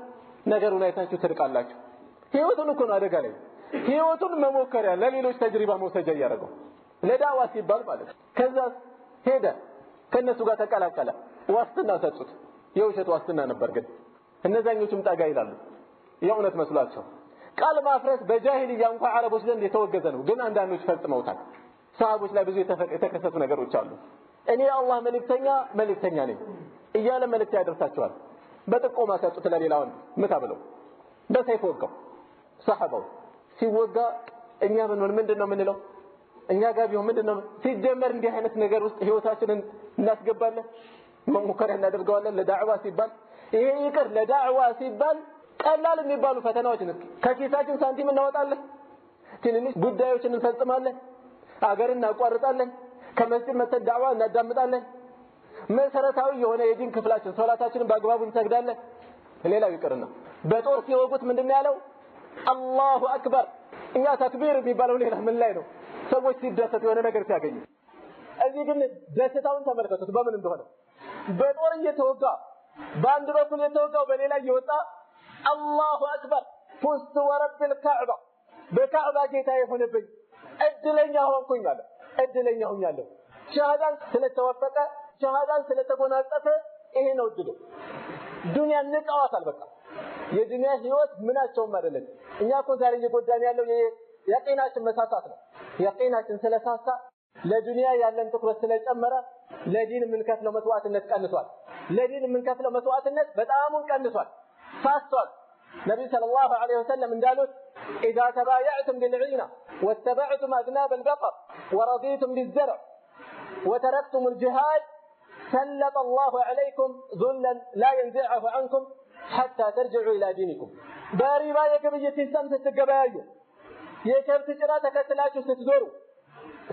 ነገሩን አይታችሁ ትርቃላችሁ። ህይወቱን እኮ ነው አደጋ ላይ ህይወቱን መሞከሪያ ለሌሎች ተጅሪባ መውሰጃ ያደረገው ለዳዋ ሲባል ማለት ነው። ከዛ ሄደ ከነሱ ጋር ተቀላቀለ። ዋስትና ሰጡት። የውሸት ዋስትና ነበር ግን እነዛኞቹም ጠጋ ይላሉ የእውነት መስሏቸው። ቃል ማፍረስ በጃሂልያ እንኳን አረቦች ዘንድ የተወገዘ ነው፣ ግን አንዳንዶች ፈጽመውታል። ሰሃቦች ላይ ብዙ የተከሰቱ ነገሮች አሉ። እኔ አላህ መልእክተኛ ነኝ እያለ መልእክት ያደርሳቸዋል። በጥቆማ ሰጡት ለሌላው ምታ ብለው በሰይፍ ወጋው። ሰሃባው ሲወጋ እኛ ምንድነው የምንለው? እኛ ጋር ቢሆን ምንድነው ሲጀመር እንዲህ አይነት ነገር ውስጥ ህይወታችንን እናስገባለን፣ መሙከሪያ እናደርገዋለን ለዳዕዋ ሲባል። ይሄ ይቅር ለዳዕዋ ሲባል ቀላል የሚባሉ ፈተናዎችን ከኪሳችን ሳንቲም እናወጣለን፣ ትንንሽ ጉዳዮችን እንፈጽማለን፣ አገርን እናቋርጣለን፣ ከመስጂድ መተን ዳዕዋ እናዳምጣለን፣ መሰረታዊ የሆነ የዲን ክፍላችን ሶላታችንን በአግባቡ እንሰግዳለን። ሌላው ይቅርና በጦር ሲወጉት ምንድነው ያለው? አላሁ አክበር። እኛ ተክቢር የሚባለው ሌላ ምን ላይ ነው? ሰዎች ሲደሰቱ የሆነ ነገር ሲያገኙ። እዚህ ግን ደስታውን ተመልከቱት በምን እንደሆነ። በጦር እየተወጋ በአንድ በኩል የተወጋው በሌላ እየወጣ አላሁ አክበር ፉስቱ ወረብል ካዕባ፣ በካዕባ ጌታ የሆነብኝ እድለኛ ሆንኩኝ አለ። እድለኛ ሆኛለሁ ሸሃዳን ስለተወፈቀ ሸሃዳን ስለተጎናጸፈ ይሄ ነው እድሉ። ዱንያ ንቀዋታል በቃ። የዱንያ ህይወት ምናቸውም አይደለም። እኛ እኮ ዛሬ እየጎዳን ያለው የቂናችን መሳሳት ነው። የቂናችን ስለሳሳ ለዱንያ ያለን ትኩረት ስለጨመረ ለዲን የምንከፍለው መስዋዕትነት ቀንሷል። ለዲን የምንከፍለው መስዋዕትነት በጣም ቀንሷል፣ ሳስቷል። ነብዩ ሰለላሁ ዐለይሂ ወሰለም እንዳሉት إذا تبايعتم بالعينة واتبعتم أذناب البقر ورضيتم بالزرع وتركتم الجهاد سلط الله عليكم ذلا لا ينزعه عنكم حتى ترجعوا إلى دينكم. باريبا يكبية السمس التقبايو የከብት ጭራ ተከትላችሁ ስትዞሩ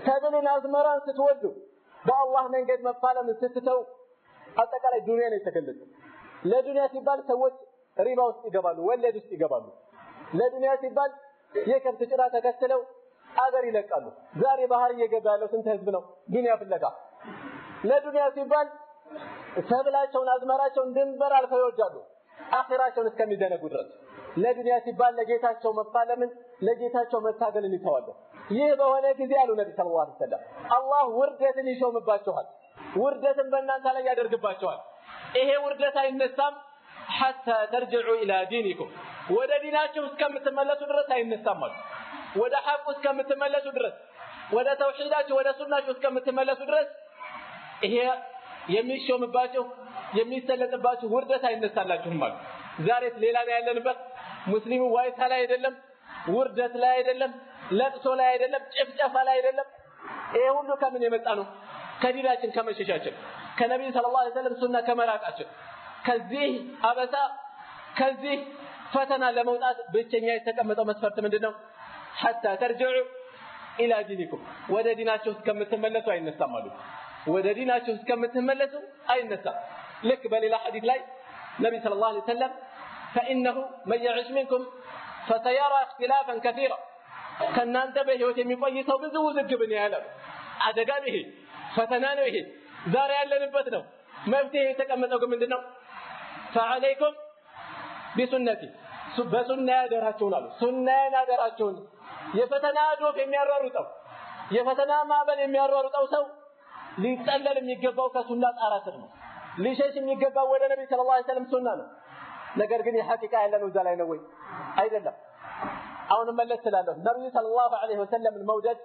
ሰብልን አዝመራን ስትወዱ በአላህ መንገድ መፋለም ስትተው አጠቃላይ ዱንያ ነው የተከለለው። ለዱንያ ሲባል ሰዎች ሪባ ውስጥ ይገባሉ፣ ወለድ ውስጥ ይገባሉ። ለዱንያ ሲባል የከብት ጭራ ተከትለው አገር ይለቃሉ። ዛሬ ባህር እየገባ ያለው ስንት ህዝብ ነው ዱንያ ፍለጋ። ለዱንያ ሲባል ሰብላቸውን አዝመራቸውን ድንበር አልፈው ይወዳሉ አኺራቸውን እስከሚዘነጉ ድረስ። ለዱንያ ሲባል ለጌታቸው መፋለምን ለጌታቸው መታገልን ይተዋሉ። ይህ በሆነ ጊዜ አሉ ነብዩ ሰለላሁ ዐለይሂ ወሰለም አላህ ውርደትን ይሾምባቸዋል፣ ውርደትን በእናንተ ላይ ያደርግባቸዋል። ይሄ ውርደት አይነሳም حتى ترجعوا الى دينكم ወደ ዲናችሁ እስከምትመለሱ ድረስ አይነሳም ማለት ወደ ሐቁ እስከምትመለሱ ድረስ ወደ ተውሂዳችሁ ወደ ሱናችሁ እስከምትመለሱ ድረስ ይሄ የሚሾምባችሁ የሚሰለጥባችሁ ውርደት አይነሳላችሁም ማለት። ዛሬ ሌላ ላይ ያለንበት ሙስሊሙ ዋይታ ላይ አይደለም፣ ውርደት ላይ አይደለም፣ ለቅሶ ላይ አይደለም፣ ጭፍጨፋ ላይ አይደለም። ይሄ ሁሉ ከምን የመጣ ነው? ከዲናችን ከመሸሻችን፣ ከነብዩ ሰለላሁ ዐለይሂ ወሰለም ሱና ከመራቃችን። ከዚህ አበሳ ከዚህ ፈተና ለመውጣት ብቸኛ የተቀመጠው መስፈርት ምንድነው? حتى ترجعوا ኢላ ዲኒኩም ወደ ዲናችሁ እስከምትመለሱ አይነሳም አሉ ወደ ዲናችሁ እስከምትመለሱ አይነሳም ልክ በሌላ ሐዲስ ላይ ነብይ ሰለላሁ ዐለይሂ ወሰለም فانه من يعش منكم فسيرى اختلافا كثيرا ከናንተ በህይወት የሚቆይ ሰው ብዙ ውዝግብ ነው ያለው አደጋ ነው ይሄ ፈተና ነው ይሄ ዛሬ ያለንበት ነው መፍትሄ የተቀመጠው ግን ምንድነው فعليكم بسنتي በሱና ያደራችሁን አሉ ሱናን ያደራችሁን የፈተና ዶፍ የሚያሯሩጠው የፈተና ማዕበል የሚያሯሩጠው ሰው ሊጠለል የሚገባው ከሱና ጣራ ስር ነው ሊሸሽ የሚገባው ወደ ነብይ ሰለላሁ ዐለይሂ ወሰለም ሱና ነው ነገር ግን የሐቂቃ ያለነው እዛ ላይ ነው ወይ አይደለም አሁን መለስ ስላለው ነብዩ ሰለላሁ ዐለይሂ ወሰለም መውደድ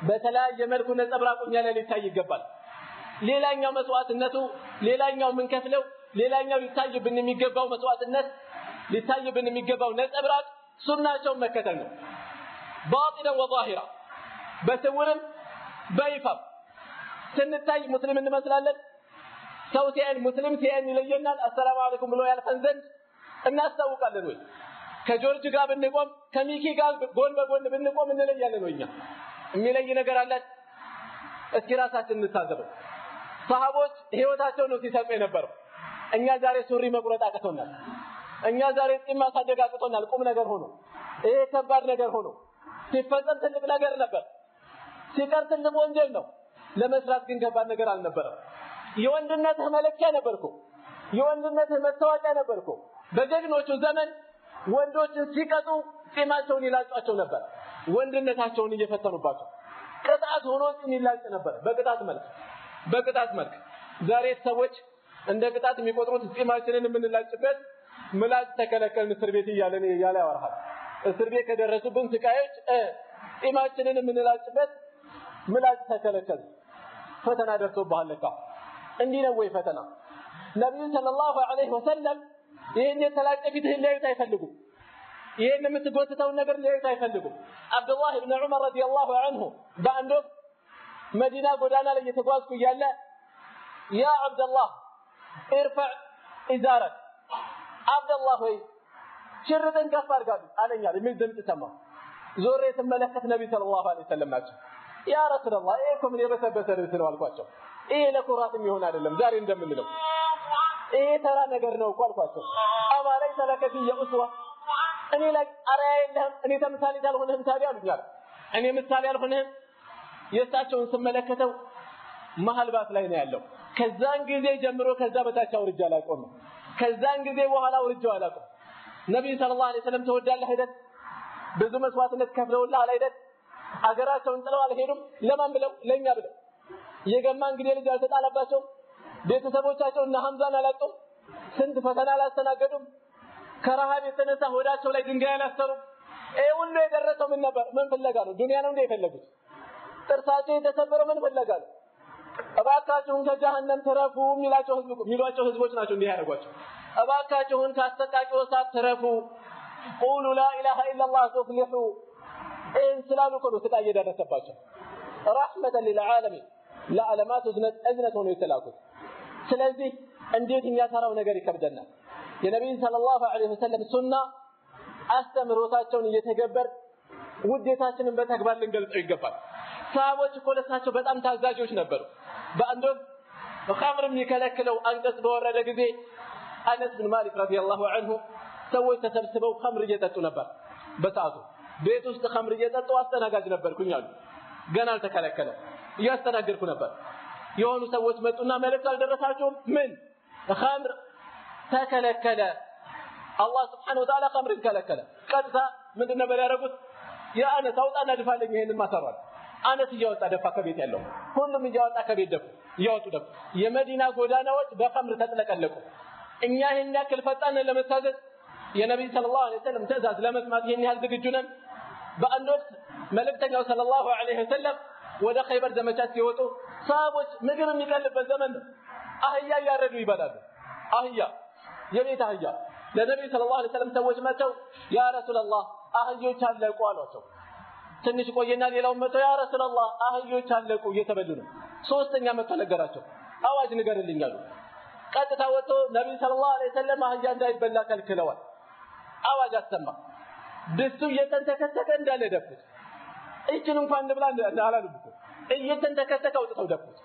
በተለያየ መልኩ ነጸብራቁኛ ላይ ሊታይ ይገባል ሌላኛው መስዋዕትነቱ ሌላኛው ምን ከፍለው ሌላኛው ሊታይብን የሚገባው መስዋዕትነት ሊታይብን የሚገባው ነጸብራቅ ሱናቸውን መከተል ነው باطنا وظاهرا በስውርም በይፋም ስንታይ ሙስሊም እንመስላለን ሰው ሲያን ሙስሊም ሲያን ይለየናል አሰላሙ አለይኩም ብሎ ያልፈን ዘንድ እናስተውቃለን ወይ ከጆርጅ ጋር ብንቆም ከሚኪ ጋር ጎን በጎን ብንቆም እንለያለን ወይ እኛ የሚለይ ነገር አለ እስኪ ራሳችንን እንታዘበው ሰሃቦች ህይወታቸውን ነው ሲሰጡ የነበረው እኛ ዛሬ ሱሪ መቁረጥ አቅቶናል እኛ ዛሬ ጢም ማሳደግ አቅቶናል ቁም ነገር ሆኖ ይሄ ከባድ ነገር ሆኖ ሲፈጸም ትልቅ ነገር ነበር ሲቀር ትልቅ ወንጀል ነው ለመስራት ግን ከባድ ነገር አልነበረም የወንድነትህ መለኪያ ነበርኩ የወንድነትህ መታወቂያ ነበርኩ በጀግኖቹ ዘመን ወንዶችን ሲቀጡ ጢማቸውን ይላጫቸው ነበር ወንድነታቸውን እየፈተኑባቸው ቅጣት ሆኖ ይላጭ ነበር በቅጣት መልክ ዛሬ ሰዎች እንደ ቅጣት የሚቆጥሩት ጢማችንን የምንላጭበት ምላጭ ተከለከልን እስር ቤት ያለ ያወራል እስር ቤት ከደረሱብን ስቃዮች ጢማችንን የምንላጭበት ምላጭ ተከለከለ ፈተና ደርሶብሃል ለካ እንዲህ ነው ወይ ፈተና ነብዩ ሰለላሁ ዐለይሂ ወሰለም ይሄን የተላጨ ፊትህን ሊያዩት አይፈልጉም ይሄን የምትጎትተው ነገር ሊያዩት አይፈልጉም አብዱላህ ኢብኑ ዑመር ረዲየላሁ ዐንሁ በአንድ ወቅት መዲና ጎዳና ላይ እየተጓዝኩ እያለ ያ አብዱላህ ارفع ازارك አብዱላህ ሆይ ሽርጥን ከፍ አድርጋሉ አለኛ የሚል ድምጽ ሰማሁ ዞሬ ተመለከት ነብይ ሰለላሁ ዐለይሂ ወሰለም ናቸው ያ ረሱላህ እኮም የበሰበሰ ነው አልኳቸው ይሄ ለኩራትም ይሆን አይደለም ዛሬ እንደምንለው ይሄ ተራ ነገር ነው አልኳቸው አማላይ ተለከፊ የኡስዋ እኔ ላይ አራያ የለህም እኔ ተምሳሌ ያልሆነህም ታዲያ አሉኛል እኔ ምሳሌ ያልሆነህም የእሳቸውን ስመለከተው መሐልባት ላይ ነው ያለው ከዛን ጊዜ ጀምሮ ከዛ በታች አውርጃ አላቆም ከዛን ጊዜ በኋላ አውርጃው አላቆም ነብዩ ሰለላሁ ዐለይሂ ወሰለም ተወዳለህ አይደል ብዙ መስዋዕትነት ከፍለውልህ አይደል አገራቸውን ጥለው አልሄዱም ለማን ብለው ለኛ ብለው የገማ እንግዲህ ልጅ አልተጣለባቸው ቤተሰቦቻቸው እና ሐምዛን አላቀው ስንት ፈተና አላስተናገዱም ከረሃብ የተነሳ ሆዳቸው ላይ ድንጋይ አላሰሩ ሁሉ የደረሰው ምን ነበር ምን ፍለጋ ነው ዱንያ ነው እንደ የፈለጉት ጥርሳቸው የተሰበረው ምን ፍለጋ ነው እባካችሁን ከጀሃነም ተረፉ የሚሏቸው ህዝቦች ናቸው እንዲህ ያደርጓቸው እባካችሁን ካስተቃቂው እሳት ተረፉ ቁሉ ላ ኢላሃ ኢላላህ ተፍሊሑ ስላሉ ሁሉ ስቃይ የደረሰባቸው ረህመተን ሊልዓለሚን ለዓለማት እዝነት ሆኖ የተላኩት ስለዚህ እንዴት እኛ ተራው ነገር ይከብደናል የነብዩ ሰለላሁ ዐለይሂ ወሰለም ሱና አስተምሮታቸውን እየተገበር ውዴታችንን በተግባር ልንገልጸው ይገባል ሰሃቦች እኮ ለሳቸው በጣም ታዛዦች ነበሩ በአንድ ወቅት ኸምር የሚከለክለው አንቀጽ በወረደ ጊዜ አነስ ብን ማሊክ ረዲየላሁ ዐንሁ ሰዎች ተሰብስበው ኸምር እየጠጡ ነበር በሰዓቱ ቤት ውስጥ ኸምር እየጠጡ አስተናጋጅ ነበርኩኝ አሉ ገና አልተከለከለ እያስተናገርኩ ነበር የሆኑ ሰዎች መጡና መልእክት አልደረሳቸውም ምን ኸምር ተከለከለ አላህ Subhanahu Wa Ta'ala ኸምርን ከለከለ ቀጥታ ምንድነው ያደረጉት ያአነስ አውጣና ድፋለኝ ይሄንን ማሰራል አነስ እያወጣ ደፋ ከቤት ያለው ሁሉም እያወጣ ከቤት እያወጡ ደፉ የመዲና ጎዳናዎች በኸምር ተጥለቀለቁ እኛ ይሄን ያክል ፈጣን ለመታዘዝ የነብዩ ሰለላሁ ዐለይሂ ወሰለም ትእዛዝ ለመስማት ይሄን ያህል ዝግጁ ነን በአንድ ወቅት መልእክተኛው ሰለላሁ ዐለይሂ ወሰለም ወደ ኸይበር ዘመቻ ሲወጡ ሰሃቦች ምግብ የሚቀልበት ዘመን አህያ ያረዱ ይባላሉ አህያ የቤት አህያ ለነብዩ ሰለላሁ ዐለይሂ ወሰለም ሰዎች መጥተው ያ ረሱላህ አህዮች አለቁ አሏቸው ትንሽ ቆየና ሌላው መጥተው ያ ረሱላህ አህዮች አለቁ እየተበሉ ነው ሶስተኛ መጥተው ነገራቸው አዋጅ ንገርልኝ አሉ ቀጥታ ወጥቶ ነብዩ ሰለላሁ ዐለይሂ ወሰለም አህያ እንዳይበላ ከልክለዋል አዋጅ አሰማ ድስቱ እየተንተከተከ እንዳለ ደፉት እቺን እንኳን እንብላ አላሉም እኮ እየተንተከተከ አውጥተው ደፉት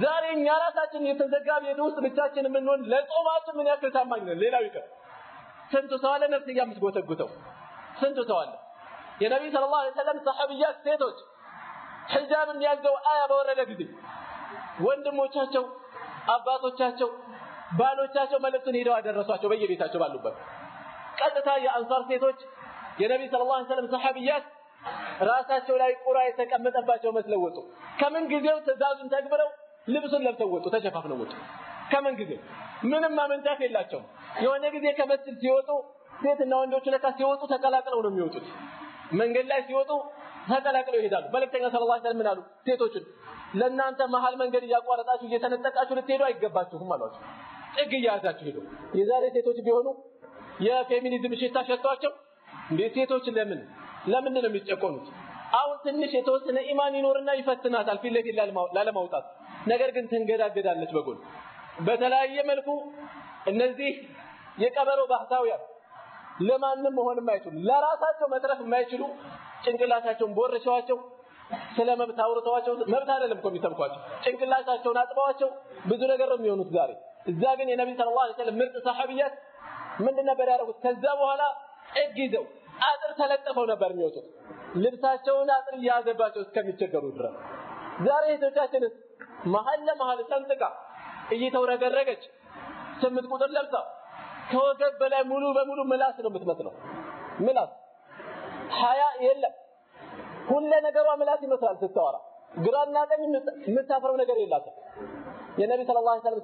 ዛሬ እኛ ራሳችን የተዘጋ ቤት ውስጥ ብቻችን ምንሆን ለጾማችን ምን ያክል ታማኝ ነን ሌላው ይቀር ስንቱ ሰው አለ ነፍስ ያምስጎተጉተው ስንቱ ሰው አለ የነብዩ ሰለላሁ ዐለይሂ ወሰለም ሰሃቢያት ሴቶች ሒጃብን ያዘው አያ በወረደ ጊዜ ወንድሞቻቸው አባቶቻቸው ባሎቻቸው መልእክቱን ሄደው አደረሷቸው በየቤታቸው ባሉበት ቀጥታ የአንሳር ሴቶች የነብዩ ሰለላሁ ዐለይሂ ወሰለም ሰሃቢያት ራሳቸው ላይ ቁራ የተቀመጠባቸው መስለው ወጡ ከምን ጊዜው ትእዛዙን ተግብረው ልብሱን ለብሰው ወጡ ተሸፋፍነው ወጡ ከምን ጊዜው ምንም ማመንታት የላቸውም የሆነ ጊዜ ከመስጊድ ሲወጡ ሴትና ወንዶች ለካ ሲወጡ ተቀላቅለው ነው የሚወጡት መንገድ ላይ ሲወጡ ተቀላቅለው ይሄዳሉ መልእክተኛ ሰለላሁ ዐለይሂ ወሰለም አሉ ሴቶችን ለእናንተ መሃል መንገድ ያቋረጣችሁ እየተነጠቃችሁ ልትሄዱ አይገባችሁም አሏቸው ጥግ ያዛችሁ ሄዱ የዛሬ ሴቶች ቢሆኑ የፌሚኒዝም ሽታ ሸቷቸው እንዴ ሴቶች ለምን ነው የሚጨቆኑት አሁን ትንሽ የተወሰነ ኢማን ይኖርና ይፈትናታል ፊት ለፊት ላለማውጣት ነገር ግን ተንገዳገዳለች በጎን በተለያየ መልኩ እነዚህ የቀበሮ ባህታውያን ለማንም መሆን የማይችሉ ለራሳቸው መትረፍ የማይችሉ ጭንቅላታቸውን ቦርሸዋቸው ስለመብት አውርተዋቸው መብት አይደለም እኮ የሚሰብኳቸው ጭንቅላታቸውን አጥበዋቸው ብዙ ነገር ነው የሚሆኑት ዛሬ እዛ ግን የነብዩ ሰለላሁ ዐለይሂ ወሰለም ምርጥ ሰሃቢያት ምንድን ነበር ያደረጉት ከዛ በኋላ እግይዘው አጥር ተለጥፈው ነበር የሚወጡት ልብሳቸውን አጥር ያዘባቸው እስከሚቸገሩ ድረስ ዛሬ እህቶቻችንስ መሀል ለመሀል ሰንጥቃ እየተውረገረገች 8 ቁጥር ለብሳ ከወገብ በላይ ሙሉ በሙሉ ምላስ ነው የምትመስለው ምላስ ሐያ የለም ሁሉ ነገሯ ምላስ ይመስላል ስትወራ ግራና ቀኝ የምታፈረው ነገር የላትም የነብዩ ሰለላሁ ዐለይሂ ወሰለም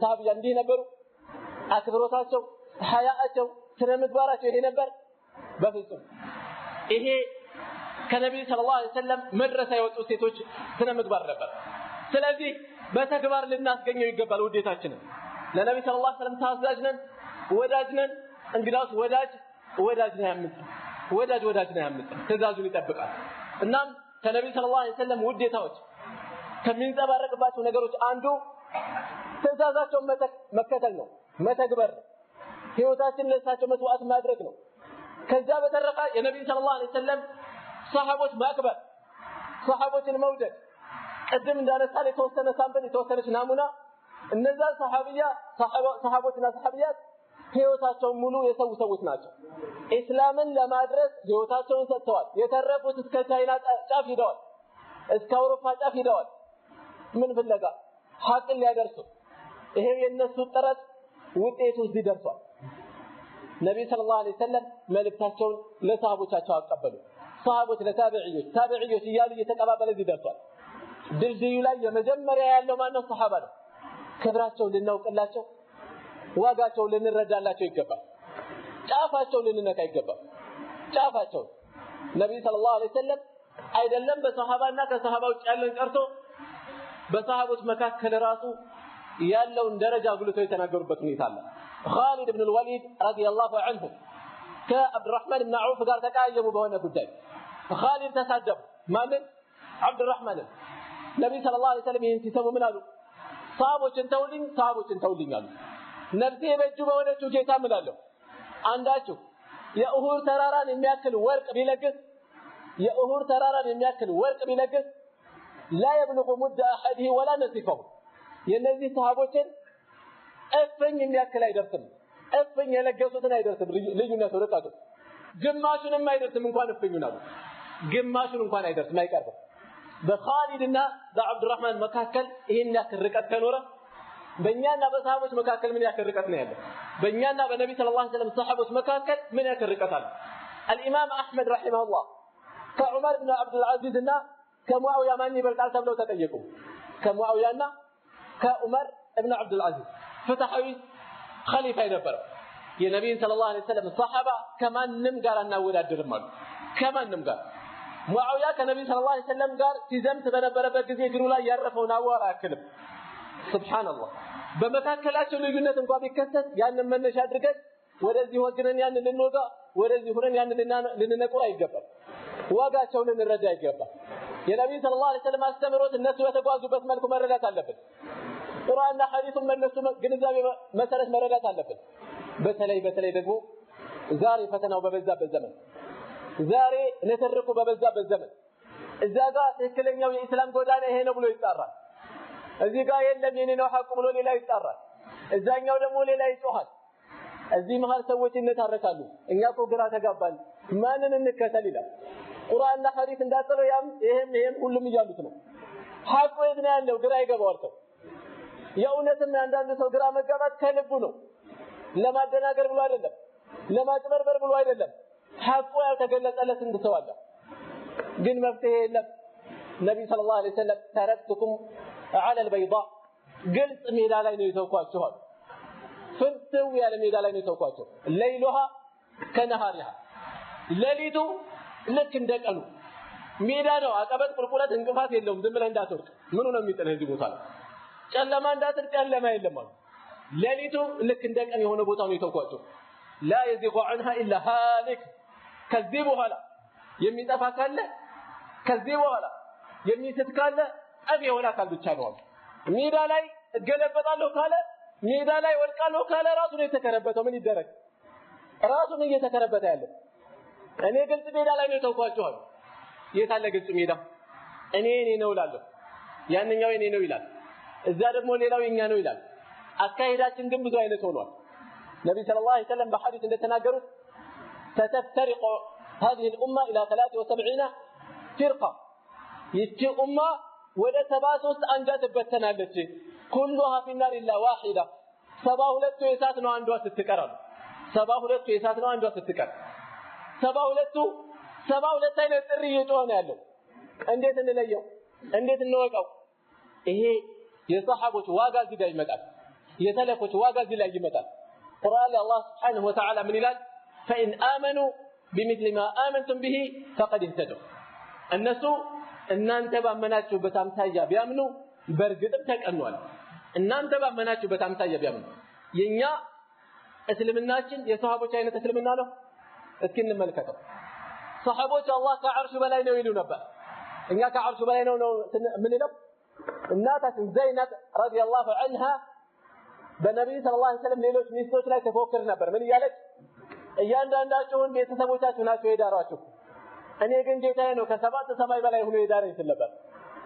ሰሃቢያ እንዲህ ነበሩ አክብሮታቸው ሐያአቸው ስነ ምግባራቸው ይሄ ነበር በፍጹም ይሄ ከነብዩ ሰለላሁ ዐለይሂ ወሰለም መድረሳ የወጡ ሴቶች ስነ ምግባር ነበር ስለዚህ በተግባር ልናስገኘው ይገባል ውዴታችንን ለነብዩ ሰለላሁ ዐለይሂ ወሰለም ታዛዥ ነን ወዳጅ ነን እንግዳስ ወዳጅ ነው ያምጥ ወዳጅ ነው ያምጥ ትእዛዙን ይጠብቃል እናም ከነብዩ ሰለላሁ ዐለይሂ ወሰለም ውዴታዎች ከሚንጸባረቅባቸው ነገሮች አንዱ ትእዛዛቸውን መከተል ነው መተግበር ህይወታችንን ለእሳቸው መስዋዕት ማድረግ ነው ከዛ በተረፈ የነብዩ ሰለላሁ ዐለይሂ ወሰለም ሰሃቦች ማክበር ሰሃቦችን መውደድ ቀደም እንዳነሳለ የተወሰነ ሳምፕል የተወሰነች ናሙና እነዛ ሰሃቦችና ሰሃቢያት ህይወታቸውን ሙሉ የሰው ሰዎች ናቸው እስላምን ለማድረስ ህይወታቸውን ሰጥተዋል የተረፉት እስከ ቻይና ጫፍ ሄደዋል እስከ አውሮፓ ጫፍ ሄደዋል ምን ፍለጋ ሐቅን ሊያደርሱ ይሄ የነሱ ጥረት ውጤቱ እዚህ ደርሷል ነብዩ ሰለላሁ ዐለይሂ ወሰለም መልእክታቸውን ለሰሃቦቻቸው አቀበሉ ሰሃቦች ለታቢዒዎች እያሉ እየተቀባበለ እዚህ ደርሷል ድልድዩ ላይ የመጀመሪያ ያለው ማነው ሰሃባ ነው ክብራቸው ልናውቅላቸው ዋጋቸው ልንረዳላቸው ይገባል ጫፋቸው ልንነካ ይገባል ጫፋቸው ነብዩ ሰለላሁ ዐለይሂ ወሰለም አይደለም በሰሃባና ከሰሃባ ውጭ ያለን ቀርቶ በሰሃቦች መካከል ራሱ ያለውን ደረጃ ጉልተው የተናገሩበት ሁኔታ አለ ኻሊድ ኢብኑ አልወሊድ ረዲየላሁ ዐንሁ ከአብዱራህማን ኢብኑ ዐውፍ ጋር ተቃየሙ በሆነ ጉዳይ ኻሊድ ተሳደቡ ማንን አብዱራህማን ነብዩ ሰለላሁ ዐለይሂ ወሰለም ይህን ሲሰሙ ምን አሉ ሰሃቦችን ተውልኝ አሉ ነፍሴ በእጁ በሆነችው ጌታ እምላለሁ አንዳችሁ የኡሁድ ተራራን የሚያክል ወርቅ ቢለግስ لا يبلغ مد احده ولا نصفه የነዚህ ሰሃቦችን እፍኝ የሚያክል አይደርስም እፍኝ የለገሱትን አይደርስም ልዩነቱ ርቀቱ ግማሹንም አይደርስም እንኳን እፍኙን አሉ ግማሹን እንኳን አይደርስም አይቀርም በኻሊድና በአብዱራህማን መካከል ይሄን ያክል ርቀት ከኖረ በእኛና በሰሃቦች መካከል ምን ያክል ርቀት ነው ያለው በእኛና በነብዩ ሰለላሁ ዐለይሂ ወሰለም ሰሃቦች መካከል ምን ያክል ርቀት አለ الامام احمد رحمه الله ከዑመር ኢብኑ አብዱል አዚዝ እና ከሙአዊያ ማን ይበልጣል ተብለው ተጠየቁ ከሙአዊያና ከዑመር ኢብኑ አብዱል አዚዝ ፍትሃዊ ኸሊፋ ነበር የነብዩ ሰለላሁ ዐለይሂ ወሰለም ሰሃባ ከማንም ጋር እናወዳደርም አሉ ከማንም ጋር ሙአዊያ ከነብዩ ሰለላሁ ዐለይሂ ወሰለም ጋር ሲዘምት በነበረበት ጊዜ እግሩ ላይ ያረፈውን አዋራ አክልም ሱብሃንአላህ በመካከላቸው ልዩነት እንኳን ቢከሰት ያንን መነሻ አድርገን ወደዚህ ወግነን ያንን ልንወጋ ወደዚህ ሆነን ያንን ልንነቁር አይገባም ዋጋቸውን ልንረዳ ይገባል የነብዩ ሰለላሁ ዐለይሂ ወሰለም አስተምሮት እነሱ በተጓዙበት መልኩ መረዳት አለብን ቁርአንና ሐዲሱን መነሱ ግንዛቤ መሰረት መረዳት አለብን በተለይ ደግሞ ዛሬ ፈተናው በበዛበት ዘመን ዛሬ ንትርኩ በበዛበት ዘመን እዛ ጋር ትክክለኛው የኢስላም ጎዳና ይሄ ነው ብሎ ይጣራል እዚህ ጋር የለም የኔ ነው ሐቁ ብሎ ሌላ ይጣራል እዛኛው ደግሞ ሌላ ይጮሃል እዚህ መሃል ሰዎች እንታረካሉ እኛ እኮ ግራ ተጋባን ማንን እንከተል ይላል ቁርአንና ሐዲስ እንዳጠረው ይሄም ሁሉም ይያሉት ነው ሐቁ የት ነው ያለው ግራ ይገባዋል ሰው የእውነትም አንዳንድ ሰው ግራ መጋባት ከልቡ ነው ለማደናገር ብሎ አይደለም ለማጭበርበር ብሎ አይደለም ሐቁ ያልተገለጸለት እንደሰው አለ ግን መፍትሄ የለም ነብዩ ሰለላሁ ዐለይሂ ወሰለም ተረክቱኩም على البيضاء ግልጽ ሜዳ ላይ ነው የተውኳቸው ፍንትው ያለ ሜዳ ላይ ነው የተውኳቸው ليلها كنهارها ሌሊቱ ልክ እንደቀኑ ሜዳ ነው አቀበት ቁልቁለት እንቅፋት የለውም ዝም ብለህ እንዳትወርቅ ምኑ ነው የሚጥልህ እዚህ ቦታ ጨለማ እንዳትር ጨለማ የለም ማለት ሌሊቱ ልክ እንደቀን የሆነ ቦታ ነው የተውኳቸው لا يزيغ عنها الا هالك ከዚህ በኋላ የሚጠፋ ካለ ከዚህ በኋላ የሚስት ካለ አብ የሆነ አካል ብቻ ነው ሜዳ ላይ እገለበጣለሁ ካለ ሜዳ ላይ ወድቃለሁ ካለ ራሱ ነው የተከረበተው ምን ይደረግ ራሱ ነው እየተከረበተ ያለው እኔ ግልጽ ሜዳ ላይ ነው ተውኳቸው የታለ ግልጽ ሜዳ እኔ ነው እላለሁ ያንኛው እኔ ነው ይላል እዛ ደግሞ ሌላው የኛ ነው ይላል አካሄዳችን ግን ብዙ አይነት ሆኗል ነብዩ ሰለላሁ ዐለይሂ ወሰለም በሐዲስ እንደተናገሩት ستفترق هذه الامه الى 73 فرقه ይቺ ኡማ ወደ 73 አንጃ ትበተናለች كلها في النار الا واحده 72 የእሳት ነው አንዷ ስትቀር 72 የእሳት ነው አንዷ ስትቀር 72 አይነት ጥሪ እየጮኸ ያለው እንዴት እንለየው እንዴት እንወቀው ይሄ የሰሃቦች ዋጋ እዚህ ጋር ይመጣል የተለኮች ዋጋ እዚህ ላይ ይመጣል ቁርአን ላይ አላህ Subhanahu Wa Ta'ala ምን ይላል فإن آمنوا بمثل ما آمنتم به فقد اهتدوا እነሱ እናንተ ባመናችሁበት አምሳያ ቢያምኑ በርግጥም ተቀኗል እናንተ ባመናችሁበት አምሳያ ቢያምኑ የኛ እስልምናችን የሰሃቦች አይነት እስልምና ነው እስኪ እንመልከተው ሰሃቦች አላህ ከዓርሹ በላይ ነው ይሉ ነበር እኛ ከዓርሹ በላይ ነው ምን ነው እናታችን ዘይነብ ረዲየላሁ ዐንሃ በነብዩ ሰለላሁ ዐለይሂ ወሰለም ሌሎች ሚስቶች ላይ ተፎክር ነበር ምን እያለች እያንዳንዳቸውን ቤተሰቦቻችሁ ናቸው የዳሯችሁ እኔ ግን ጌታዬ ነው ከሰባት ሰማይ በላይ ሆኖ የዳረኝ ነበር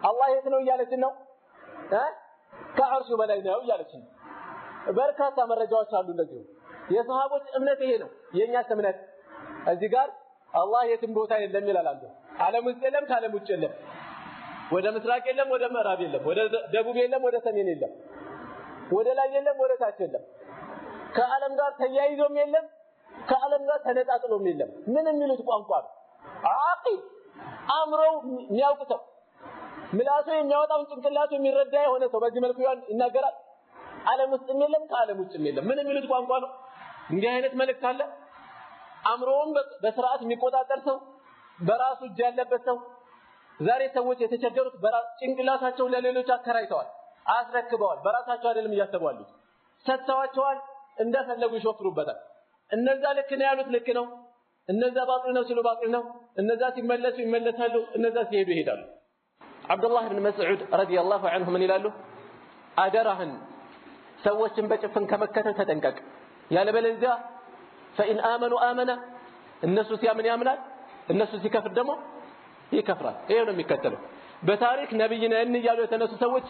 አላህ የት ነው እያለችን ነው ከዓርሹ በላይ ነው እያለችን በርካታ መረጃዎች አሉ እንደዚህ የሰሃቦች እምነት ይሄ ነው የኛ እምነት እዚህ ጋር አላህ የትም ቦታ የለም ይላል አንዱ ዓለም ውስጥ የለም ከዓለም ውጭ የለም ወደ ምስራቅ የለም ወደ ምዕራብ የለም ወደ ደቡብ የለም ወደ ሰሜን የለም ወደ ላይ የለም ወደ ታች የለም ከዓለም ጋር ተያይዞም የለም ከዓለም ጋር ተነጣጥሎም የለም ምን የሚሉት ቋንቋ ነው አቂል አምረው የሚያውቁት ምላሱ የሚያወጣውን ጭንቅላቱ የሚረዳ የሆነ ሰው በዚህ መልኩ ይናገራል ዓለም ውስጥ የለም ከዓለም ውጭ የለም ምን የሚሉት ቋንቋ ነው እንዲህ አይነት መልእክት አለ አምሮውን በስርዓት የሚቆጣጠር ሰው በራሱ እጅ ያለበት ሰው ዛሬ ሰዎች የተቸገሩት ጭንቅላታቸው ለሌሎች አከራይተዋል አስረክበዋል በራሳቸው አይደለም እያሰባሉ ሰጥተዋቸዋል እንደፈለጉ ይሾፍሩበታል እነዛ ልክ ነው ያሉት ልክ ነው እነዛ ባጥል ነው ሲሉ ባጥል ነው እነዛ ሲመለሱ ይመለሳሉ እነዛ ሲሄዱ ይሄዳሉ አብዱላህ ኢብኑ መስዑድ ረዲየላሁ ዐንሁ ምን ይላሉ አደራህን ሰዎችን በጭፍን ከመከተል ተጠንቀቅ ያለበለዚያ فإن آمنوا آمنا الناس ሲያምን ያምናል እነሱ ሲከፍር ደግሞ ይከፍራል ይሄ ነው የሚከተለው በታሪክ ነብይና እንያሉ የተነሱ ሰዎች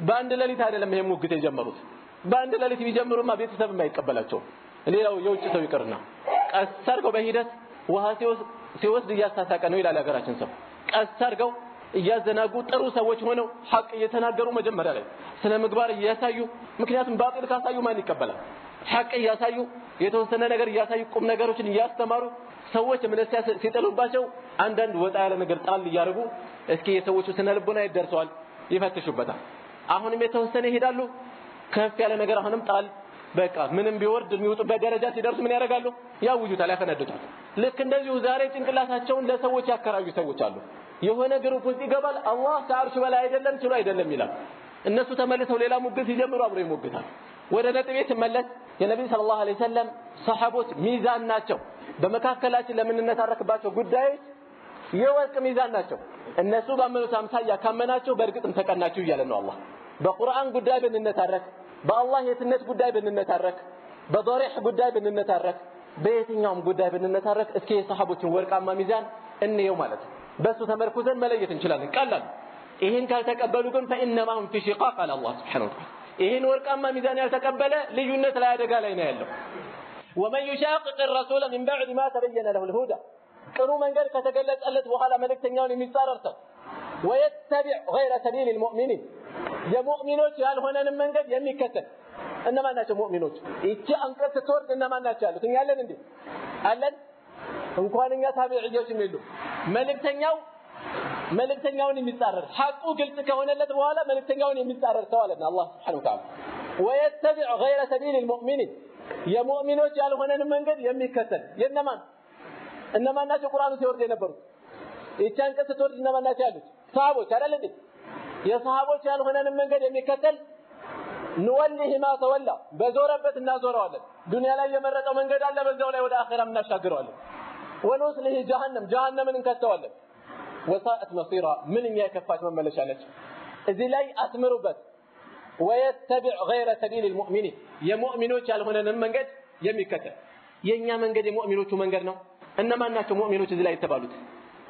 በአንድ ሌሊት አይደለም ይሄ ሙግት የጀመሩት በአንድ ሌሊት ቢጀምሩማ ቤተሰብ የማይቀበላቸው ሌላው የውጭ ሰው ይቀርና ቀሰርገው በሂደት ውሃ ሲወስድ እያሳሳቀ ነው ይላል ሀገራችን ሰው ቀሰርገው እያዘናጉ ጥሩ ሰዎች ሆነው ሐቅ እየተናገሩ መጀመሪያ ላይ ስለ ምግባር እያሳዩ ምክንያቱም ባጢል ካሳዩ ማን ይቀበላል ሐቅ እያሳዩ የተወሰነ ነገር እያሳዩ ቁም ነገሮችን እያስተማሩ ሰዎች እምነት ሲጥሉባቸው አንዳንድ ወጣ ያለ ነገር ጣል እያደረጉ እስኪ የሰዎቹ ስነ ልቦና ይደርሰዋል ይፈትሹበታል አሁንም የተወሰነ ይሄዳሉ ከፍ ያለ ነገር አሁንም ጣል በቃ ምንም ቢወርድ የሚወጡበት ደረጃ ሲደርሱ ምን ያደርጋሉ ያውጁታል ያፈነዱታል ልክ እንደዚሁ ዛሬ ጭንቅላታቸውን ለሰዎች ያከራዩ ሰዎች አሉ የሆነ ግሩፕ ውስጥ ይገባል አላህ ከዓርሹ በላይ አይደለም ችሎ አይደለም ይላል እነሱ ተመልሰው ሌላ ሙግት ይጀምሩ አብረው ይሞግታል ወደ ነጥቤ ተመለስ የነብዩ ሰለላሁ ዐለይሂ ወሰለም ሰሃቦች ሚዛን ናቸው በመካከላችን ለምንነታረክባቸው ጉዳዮች የወርቅ ሚዛን ናቸው እነሱ ባመኑት አምሳያ ካመናቸው በእርግጥም ተቀናችሁ ይያለ ነው አላህ በቁርአን ጉዳይ ብንነታረክ በአላህ የትነት ጉዳይ ብንነታረክ በዶሪህ ጉዳይ ብንነታረክ በየትኛውም ጉዳይ ብንነታረክ እስኪ የሰሃቦችን ወርቃማ ሚዛን እንየው ማለት በሱ ተመርኩዘን መለየት እንችላለን ቀላል ይሄን ካልተቀበሉ ግን فإنما هم في شقاق على الله سبحانه وتعالى ይሄን ወርቃማ ሚዛን ያልተቀበለ ልዩነት ላይ አደጋ ላይ ነው ያለው ومن يشاقق الرسول من بعد ما تبين له الهدى ጥሩ መንገድ ከተገለጸለት በኋላ መልእክተኛውን የሚጻረር ሰው ويتبع غير سبيل المؤمنين የሙእሚኖች ያልሆነን መንገድ የሚከተል እነማን ናቸው ሙእሚኖች እቺ አንቀጽ ተወርድ እነማን ናቸው ያሉት እኛ አለን እንዴ አለን እንኳን እኛ ታቢዒዎችም የሉ መልእክተኛውን የሚጻረር ሐቁ ግልጽ ከሆነለት በኋላ መልእክተኛውን የሚጻረር ሰው አለና አላህ Subhanahu Wa Ta'ala ويتبع غير سبيل المؤمنين የሙእሚኖች ያልሆነን መንገድ የሚከተል እነማን ናቸው ቁርአኑ ሲወርድ የነበሩት እቺ አንቀጽ ተወርድ እነማን ናቸው ያሉት ሰሃቦች አይደል እንዴ የሰሃቦች ያልሆነን መንገድ የሚከተል ንወልህ ማ ተወላ በዞረበት እናዞረዋለን ዱንያ ላይ የመረጠው መንገድ አለ በዛው ላይ ወደ አኺራ እናሻግረዋለን ወንስልህ ጀሃነምን እንከተዋለን ወሳአት መሲራ ምንኛ የከፋች መመለሻ ነች እዚህ ላይ አስምሩበት ويتبع غير سبيل المؤمنين የሙእሚኖች ያልሆነን መንገድ የሚከተል የኛ መንገድ የሙእሚኖቹ መንገድ ነው እነማን ናቸው ሙእሚኖች እዚህ ላይ የተባሉት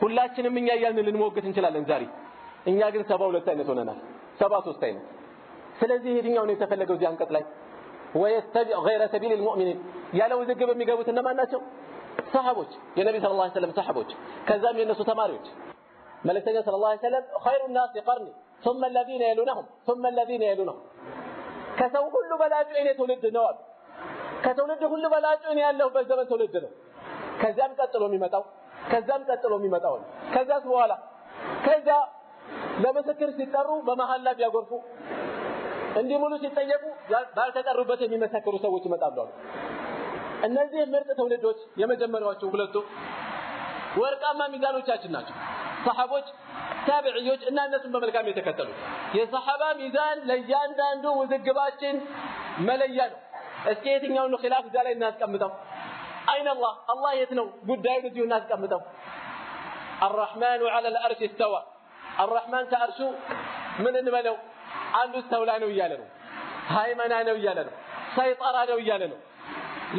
ሁላችንም እኛ ያልን ልንሞግት እንችላለን ዛሬ እኛ ግን 72 አይነት ሆነናል 73 አይነት ስለዚህ የትኛው ነው የተፈለገው እዚህ አንቀጽ ላይ ويتبع غير سبيل المؤمنين ያለው ዝግብ የሚገቡት እነማን ናቸው ሰሃቦች የነብዩ ሰለላሁ ዐለይሂ ወሰለም ሰሃቦች ከዛም የነሱ ተማሪዎች መልእክተኛው ሰለላሁ ዐለይሂ ወሰለም خير الناس قرني ثم الذين يلونهم ثم الذين يلونهم ከሰው ሁሉ በላጩ እኔ ትውልድ ነው ከትውልድ ሁሉ በላጩ እኔ ያለሁበት ዘመን ትውልድ ነው ከዛም ቀጥሎ የሚመጣው ከዛስ በኋላ ከዛ ለምስክር ሲጠሩ በመሐላ ቢያጎርፉ እንዲሙሉ ሲጠየቁ ባልተጠሩበት የሚመሰክሩ ሰዎች ይመጣሉ እነዚህ ምርጥ ትውልዶች የመጀመሪያዎቹ ሁለቱ ወርቃማ ሚዛኖቻችን ናቸው ሰሃቦች ታቢዒዎች እና እነሱን በመልካም የተከተሉ የሰሃባ ሚዛን ለእያንዳንዱ ውዝግባችን መለያ ነው እስኪ የትኛውን ነው ኺላፍ እዛ ላይ እናስቀምጠው አይን አላህ የት ነው ጉዳዩ እዚሁ እናስቀምጠው الرحمن على العرش استوى الرحمن ተአርሹ ምን እንበለው አንዱ ተውላ ነው እያለ ነው ሃይመና ነው እያለ ነው ሰይጣራ ነው እያለ ነው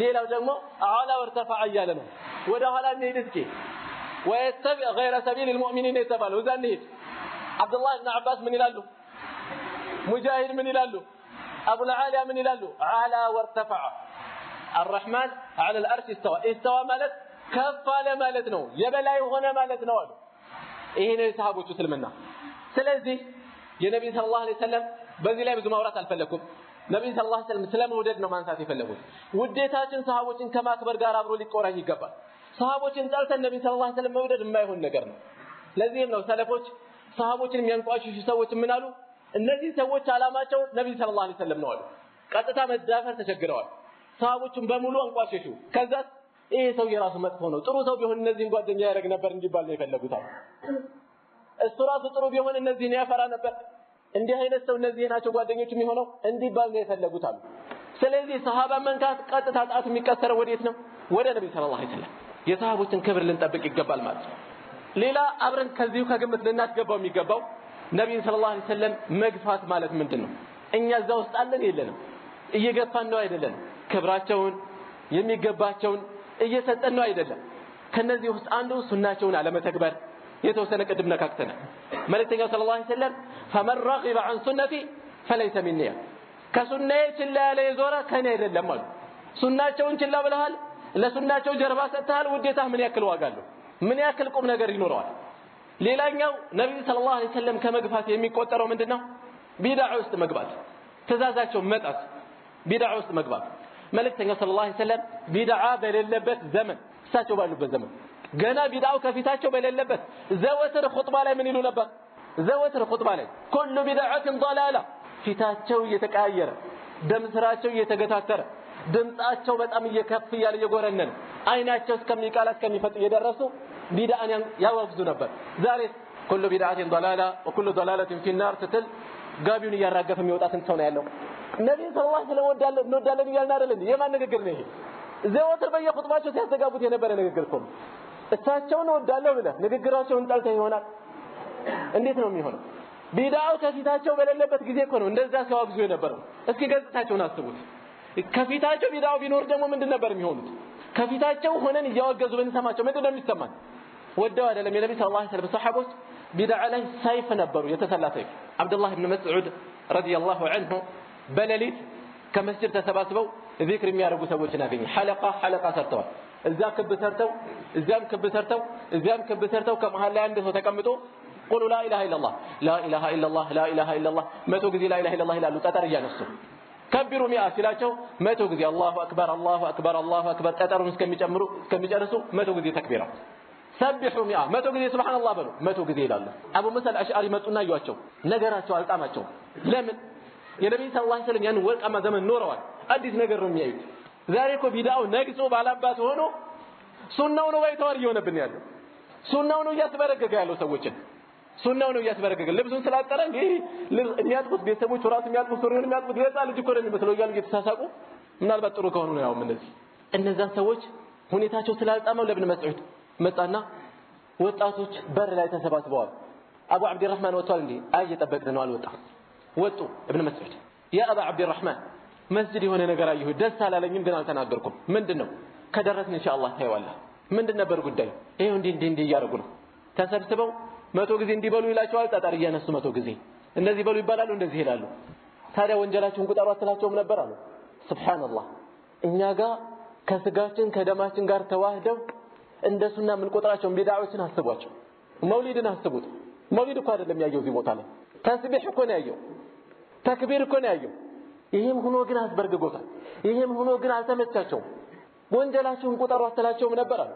ሌላው ደግሞ አላ ወርተፈዐ እያለ ነው ወደ ኋላ እንሂድ እስኪ ويتبع غير سبيل المؤمنين يتبعوا ذا نهيد عبد الله بن عباس من يلالو مجاهد من يلالو أبو العالية من يلالو على وارتفع الرحمن على الأرش استوى مالت كف على مالتنا يبلاي هنا مالتنا إيه نسحبوا تسلمنا سلازي يا نبي صلى الله عليه وسلم بذي لا يبدو مورات الفلكم نبي صلى الله عليه وسلم سلام وددنا ما نساتي فلكم وديتاችን ሰሃቦችን ከማክበር ጋር አብሮ ሊቆራኝ ይገባል ሰሃቦችን ጠልተን ነብይ ሰለላሁ ዐለይሂ ወሰለም መውደድ የማይሆን ነገር ነው ለዚህም ነው ሰለፎች ሰሃቦችን የሚያንቋሽሹ ሰዎች ምን አሉ እነዚህ ሰዎች አላማቸው ነብይ ሰለላሁ ዐለይሂ ወሰለም ነው አሉ ቀጥታ መዳፈር ተቸግረዋል ሰሃቦችን በሙሉ አንቋሽሹ ከዛ ይሄ ሰው የራሱ መጥፎ ነው ጥሩ ሰው ቢሆን እነዚህን ጓደኛ ያደርግ ነበር እንዲባል ነው የፈለጉት እሱ ራሱ ጥሩ ቢሆን እነዚህን ያፈራ ነበር እንዲህ አይነት ሰው እነዚህ ናቸው ጓደኞች የሚሆነው እንዲባል ነው የፈለጉት አሉ ስለዚህ ሰሃባ መንካት ቀጥታ ጣቱ የሚቀሰረው ወዴት ነው ወደ ነብይ ሰለላሁ ዐለይሂ ወሰለም የሰሃቦችን ክብር ልንጠብቅ ይገባል ማለት ነው ሌላ አብረን ከዚሁ ከግምት ልናስገባው የሚገባው ነብይ ሰለላሁ ዐለይሂ ወሰለም መግፋት ማለት ምንድነው እኛ እዛ ውስጥ አለን የለንም እየገፋን ነው አይደለም ክብራቸውን የሚገባቸውን እየሰጠን ነው አይደለም ከነዚህ ውስጥ አንዱ ሱናቸውን አለመተግበር የተወሰነ ቅድም ነካክተናል መልእክተኛው ሰለላሁ ዐለይሂ ወሰለም فمن رغب عن سنتي فليس مني ከሱናዬ ችላ ያለ የዞረ ከኔ አይደለም አሉ ሱናቸውን ችላ ብለሃል ለሱናቸው ጀርባ ሰጥተሃል ውዴታ ምን ያክል ዋጋ አለው ምን ያክል ቁም ነገር ይኖረዋል ሌላኛው ነብዩ ሰለላሁ ዐለይሂ ወሰለም ከመግፋት የሚቆጠረው ምንድነው ቢድዓ ውስጥ መግባት ትእዛዛቸው መጣስ ቢድዓ ውስጥ መግባት መልእክተኛው ሰለላሁ ዐለይሂ ወሰለም ቢድዓ በሌለበት ዘመን እሳቸው ባሉበት ዘመን ገና ቢድዓው ከፊታቸው በሌለበት ዘወትር ኹጥባ ላይ ምን ይሉ ነበር ዘወትር ኹጥባ ላይ ኩሉ ቢድዓትን ضلاله ፊታቸው እየተቀያየረ ደም ስራቸው እየተገታተረ ድምጻቸው በጣም እየከፍ ያለ እየጎረነነ አይናቸው እስከሚቃላ እስከሚፈጥ እየደረሱ ቢድዓን ያወግዙ ነበር ዛሬ ኩሉ ቢድዓትን ضلاله وكل ضلاله في النار ስትል ጋቢውን እያራገፈ የሚወጣትን ሰው ነው ያለው ነብዩ ሰለላሁ ዐለይሂ ወሰለም እንወዳለን ይላል አይደል የማን ንግግር ነው ይሄ ዘወትር በየኹጥባቸው ሲያስተጋቡት የነበረ ንግግር ነው እሳቸውን ወዳለው ብለ ንግግራቸውን ጠልተህ ይሆናል እንዴት ነው የሚሆነው ቢድዓው ከፊታቸው በሌለበት ጊዜ እኮ ነው እንደዛ ሲያወግዙ የነበረው እስኪ ገጽታቸውን አስቡት ከፊታቸው ቢድዓው ቢኖር ደግሞ ምንድን ነበር የሚሆኑት ከፊታቸው ሆነን እያወገዙ ብንሰማቸው ምንድን ነው የሚሰማን ወደው አይደለም የነብዩ ሰለላሁ ዐለይሂ ወሰለም ሰሃቦች ቢድዓ ላይ ሰይፍ ነበሩ የተሰላ ሰይፍ አብዱላህ ኢብኑ መስዑድ ረዲየላሁ ዐንሁ በሌሊት ከመስጂድ ተሰባስበው ዚክር የሚያደርጉ ሰዎችን አገኘ ሐለቃ ሰርተዋል እዛ ክብ ሰርተው እዛም ክብ ሰርተው እዛም ክብ ሰርተው ከመሃል ላይ አንድ ሰው ተቀምጦ ቁሉ ላ ኢላሃ ኢላላህ ላ ኢላሃ ኢላላህ ላ ኢላሃ ኢላላህ መቶ ጊዜ ላ ኢላሃ ኢላላህ ይላሉ ጠጠር እያነሱ ከቢሩ ሚአ ሲላቸው መቶ ጊዜ አላሁ አክበር አላሁ አክበር አላሁ አክበር ጠጠሩን እስከሚጨርሱ መቶ ጊዜ ተክቢራ ሰብሑ ሚአ መቶ ጊዜ ሱብሃንአላህ በሉ መቶ ጊዜ ይላሉ አቡ ሙሳ አልአሽዓሪ መጡና ያዩአቸው ነገራቸው አልጣማቸው ለምን የነብዩ ሰለላሁ ዐለይሂ ወሰለም ያን ወርቃማ ዘመን ኖረዋል አዲስ ነገር ነው የሚያዩት ዛሬ እኮ ቢዳው ነግሶ ባላባት ሆኖ ሱናው ነው ባይተዋር እየሆነብን ያለው ሱናው ነው እያስበረገገ ያለው ሰዎችን ሱናው ነው እያስበረገገ ልብሱን ስላጠረ እንዴ የሚያጥቁት ቤተሰቦች ራሱ የሚያጥቁት ሱሪውን የሚያጥቁት ገጻ ልጅ እኮ ነው የሚመስለው እያሉ እየተሳሳቁ ምናልባት ጥሩ ከሆኑ ነው ያው እነዛን ሰዎች ሁኔታቸው ስላልጣመው ለብን መስዑድ መጣና ወጣቶች በር ላይ ተሰባስበዋል አቡ አብዱራህማን ወጥቷል እንዴ እየጠበቅን ነው አልወጣ ወጡ ኢብኑ መስዑድ ያ አቡ አብዱራህማን መስጂድ የሆነ ነገር አየሁ ደስ አላለኝም ግን አልተናገርኩም ምንድነው ከደረስን ኢንሻአላህ ታይዋለህ ምንድን ነበር ጉዳዩ ይሄው እንዴ እያደረጉ ነው ተሰብስበው መቶ ጊዜ እንዲበሉ ይላቸዋል ጠጠር እያነሱ መቶ ጊዜ እነዚህ በሉ ይባላሉ እንደዚህ ይላሉ ታዲያ ወንጀላችሁን ቁጠሩ አትላቸውም ነበር አሉ ሱብሃንአላህ እኛ ጋር ከስጋችን ከደማችን ጋር ተዋህደው እንደሱና ምን ቁጥራቸው ቢዳዎችን አስቧቸው መውሊድን አስቡት መውሊድ እኮ አይደለም ያየው እዚህ ቦታ ላይ ተስቢህ እኮ ነው ያየው ተክቢር እኮ ነው ያየው ይሄም ሆኖ ግን አስበርግጎታል ይሄም ሆኖ ግን አልተመቻቸውም ወንጀላችሁን ቁጠሩ አትላቸውም ነበር አሉ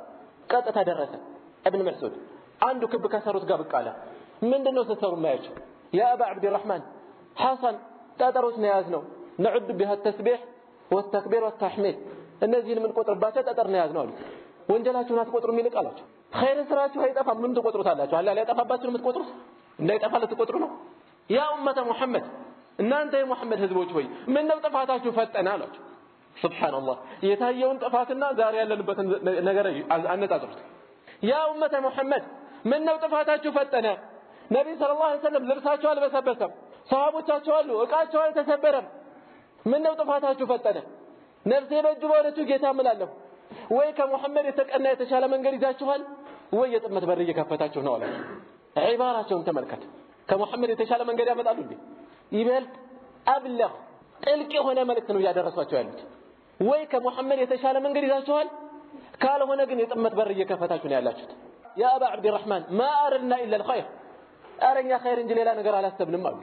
ቀጥታ ደረሰ ኢብኑ መስዑድ አንዱ ክብ ከሰሩት ጋር በቃላ ምንድነው ተሰሩ ማያቸው ያ አባ አብዱራህማን ሐሰን ጠጠሮች ነው ያዝነው نعد بها التسبيح والتكبير والتحميد እነዚህን ምን ቆጥርባቸው ጠጠር ነው ያዝነው አሉ ወንጀላችሁን አትቆጥሩ የሚልቅ አላቸው ኸይር ስራችሁ አይጠፋም ምን ትቆጥሩታላችሁ አላህ ሊያጠፋባችሁ የምትቆጥሩት እንዳይጠፋ ለትቆጥሩ ነው ያ ኡመተ ሙሐመድ እናንተ የሙሐመድ ህዝቦች ሆይ ምን ነው ጥፋታችሁ ፈጠነ አላቸው ሱብሃንአላህ የታየውን ጥፋትና ዛሬ ያለንበትን ነገር አነጻጽሩት ያ ኡመተ ሙሐመድ ምን ነው ጥፋታችሁ ፈጠነ ነብዩ ሰለላሁ ዐለይሂ ወሰለም ልብሳቸው አልበሰበሰም ሰሃቦቻቸው አሉ እቃቸው አልተሰበረም ምን ነው ጥፋታችሁ ፈጠነ ነፍሴ በእጁ በወረቱ ጌታ እምላለሁ ወይ ከሙሐመድ የተቀና የተሻለ መንገድ ይዛችኋል ወይ የጥመት በር እየከፈታችሁ ነው አለ ዒባራቸውን ተመልከት ከሙሐመድ የተሻለ መንገድ ያመጣሉ እንዴ ይበልጥ አብለግ ጥልቅ የሆነ መልእክት ነው ያደረሷቸው ያሉት ወይ ከሙሐመድ የተሻለ መንገድ ይዛችኋል ካልሆነ ግን የጥመት በር እየከፈታችሁ ነው ያላችሁት ያ አባ አብዱራህማን ما أردنا إلا الخير አረኛ ኸይር እንጂ ሌላ ነገር አላሰብንም አሉ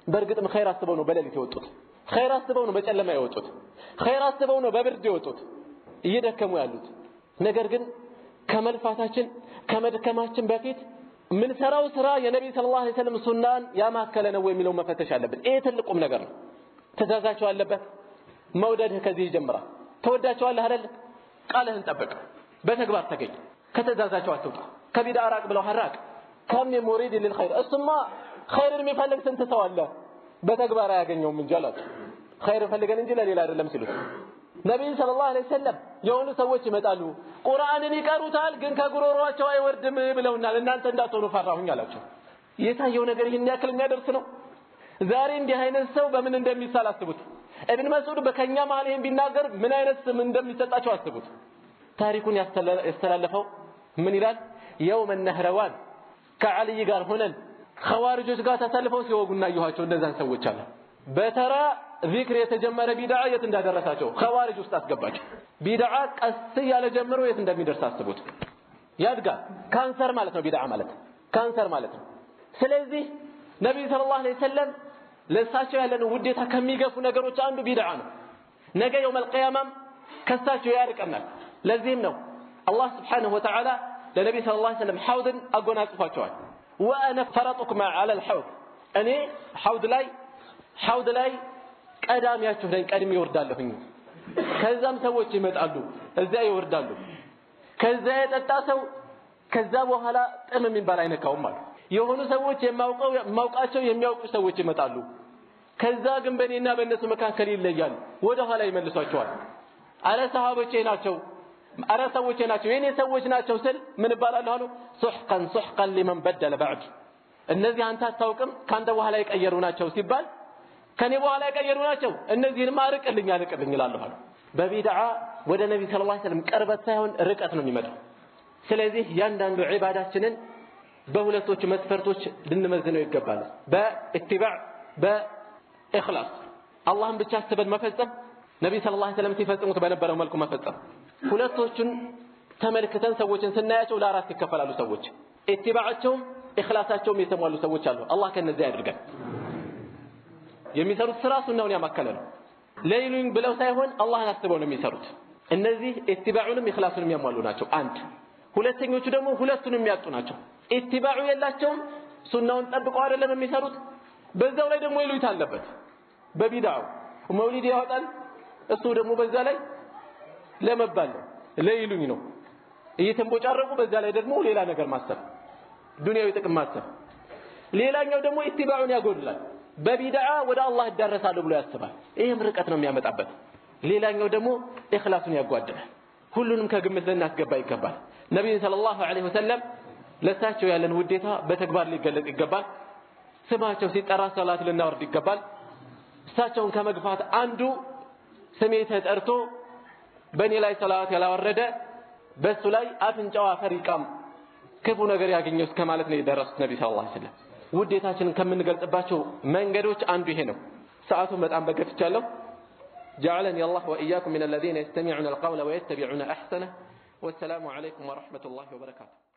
በርግጥም ኸይር አስበው ነው በሌሊት የወጡት ኸይር አስበው ነው በጨለማ የወጡት ኸይር አስበው ነው በብርድ የወጡት እየደከሙ ያሉት ነገር ግን ከመልፋታችን ከመድከማችን በፊት ምን ሰራው ስራ የነብዩ ሰለላሁ ዐለይሂ ወሰለም ሱናን ያማከለ ነው የሚለው መፈተሽ አለብን ይሄ ትልቁም ነገር ነው ተዛዛቸው አለበት መውደድህ ከዚህ ይጀምራል ተወዳቸዋለህ አይደል ቃልህን ጠብቅ በተግባር ተገኝ ከተዛዛቸው አትውጣ ከቢድዓ ራቅ ብለው ሐራቅ ከም ሙሪድ ለልخير እስማ ኸይርን የሚፈልግ ስንት ሰው አለ በተግባር ያገኘው ምን ጀላት ኸይር ፈልገን እንጂ ለሌላ አይደለም ሲሉት ነብዩ ሰለላሁ ዐለይሂ ወሰለም የሆኑ ሰዎች ይመጣሉ ቁርአንን ይቀሩታል ግን ከጉሮሮአቸው አይወርድም ብለውናል እናንተ እንዳትሆኑ ፈራሁኝ አላቸው የታየው ነገር ይሄን ያክል የሚያደርስ ነው ዛሬ እንዲህ አይነት ሰው በምን እንደሚሳል አስቡት ኢብኑ መስዑድ በከኛ መሃል ይሄን ቢናገር ምን አይነት ስም እንደሚሰጣቸው አስቡት ታሪኩን ያስተላለፈው ምን ይላል يوم النهروان ከዓሊ ጋር ሆነን ኸዋሪጆች ጋር ተሰልፈው ሲወጉና ይኋቸው እንደዛን ሰዎች አለ በተራ ዚክር የተጀመረ ቢድዓ የት እንዳደረሳቸው ኸዋሪጅ ውስጥ አስገባቸው ቢድዓ ቀስ ያለ ጀምሮ የት እንደሚደርስ አስቡት ያድጋል ካንሰር ማለት ነው ቢድዓ ማለት ካንሰር ማለት ነው ስለዚህ ነብዩ ሰለላሁ ዐለይሂ ወሰለም ለሳቸው ያለን ውዴታ ከሚገፉ ነገሮች አንዱ ቢድዓ ነው ነገ يوم القيامه ከሳቸው ያርቀናል ለዚህም ነው አላህ Subhanahu Wa Ta'ala ለነብዩ ሰለላሁ ዐለይሂ ወሰለም ሐውድን አጎናጽፏቸዋል وانا فرطكم على الحوض እኔ ሐውድ ላይ ቀዳሚያችሁ ነኝ ቀድሜ ይወርዳለሁኝ ከዛም ሰዎች ይመጣሉ እዛ ይወርዳሉ ከዛ የጠጣ ሰው ከዛ በኋላ ጥም የሚባል አይነካውም ማለት የሆኑ ሰዎች የማውቃቸው የሚያውቁ ሰዎች ይመጣሉ ከዛ ግን በእኔና በእነሱ መካከል ይለያል ወደ ኋላ ይመልሷቸዋል አረ ሰሃቦቼ ናቸው አረ ሰዎቼ ናቸው የኔ ሰዎች ናቸው ስል ምን ይባላል አሉ ሱህቀን لمن بدل بعد እነዚህ አንተ አታውቅም ካንተ በኋላ የቀየሩ ናቸው ሲባል ከኔ በኋላ የቀየሩ ናቸው እነዚህን ማርቅልኝ ይላሉ በቢድዓ ወደ ነብዩ ሰለላሁ ዐለይሂ ወሰለም ቅርበት ሳይሆን ርቀት ነው የሚመጣው ስለዚህ ያንዳንዱ ዒባዳችንን በሁለቶች መስፈርቶች ልንመዝነው ይገባል በኢትባዕ በኢኽላስ አላህን ብቻ አስበን መፈጸም ነብዩ ሰለላሁ ዐለይሂ ወሰለም ሲፈጽሙት በነበረው መልኩ መፈጸም ሁለቶቹን ተመልክተን ሰዎችን ስናያቸው ለአራት ይከፈላሉ ሰዎች ኢትባዓቸውም ኢኽላሳቸውም የተሟሉ ሰዎች አሉ አላህ ከነዚህ ያድርገን የሚሰሩት ስራ ሱናውን ያማከለ ነው ለይሉኝ ብለው ሳይሆን አላህን አስበው ነው የሚሰሩት እነዚህ ኢትባዑንም ኢኽላሱንም ያሟሉ ናቸው አንድ ሁለተኞቹ ደግሞ ሁለቱንም ያጡ ናቸው ኢትባዑ የላቸውም ሱናውን ጠብቀው አይደለም የሚሰሩት በዛው ላይ ደግሞ ይሉት አለበት በቢድዓው መውሊድ ያወጣል እሱ ደግሞ በዛ ላይ ለመባል ለይሉኝ ነው እየተንቦጫረቁ በዛ ላይ ደግሞ ሌላ ነገር ማሰብ ዱንያዊ ጥቅም ማሰብ ሌላኛው ደግሞ ኢትባዑን ያጎድላል በቢድዓ ወደ አላህ ይደረሳሉ ብሎ ያስባል ይሄም ርቀት ነው የሚያመጣበት ሌላኛው ደግሞ ኢኽላሱን ያጓድላል ሁሉንም ከግምት ልናስገባ ይገባል ነብዩ ሰለላሁ ዐለይሂ ወሰለም ለሳቸው ያለን ውዴታ በተግባር ሊገለጽ ይገባል ስማቸው ሲጠራ ሰላት ልናወርድ ይገባል እሳቸውን ከመግፋት አንዱ ስሜ ተጠርቶ በእኔ ላይ ሰላት ያላወረደ በሱ ላይ አፍንጫው አፈር ይቃም ክፉ ነገር ያገኘው እስከማለት ነው የደረሱት ነብዩ ሰለላሁ ዐለይሂ ወሰለም ውዴታችንን ከምንገልጽባቸው መንገዶች አንዱ ይሄ ነው ሰዓቱን በጣም በገትቻለሁ جعلني الله وإياكم من الذين يستمعون القول ويتبعون أحسنه والسلام عليكم ورحمة الله وبركاته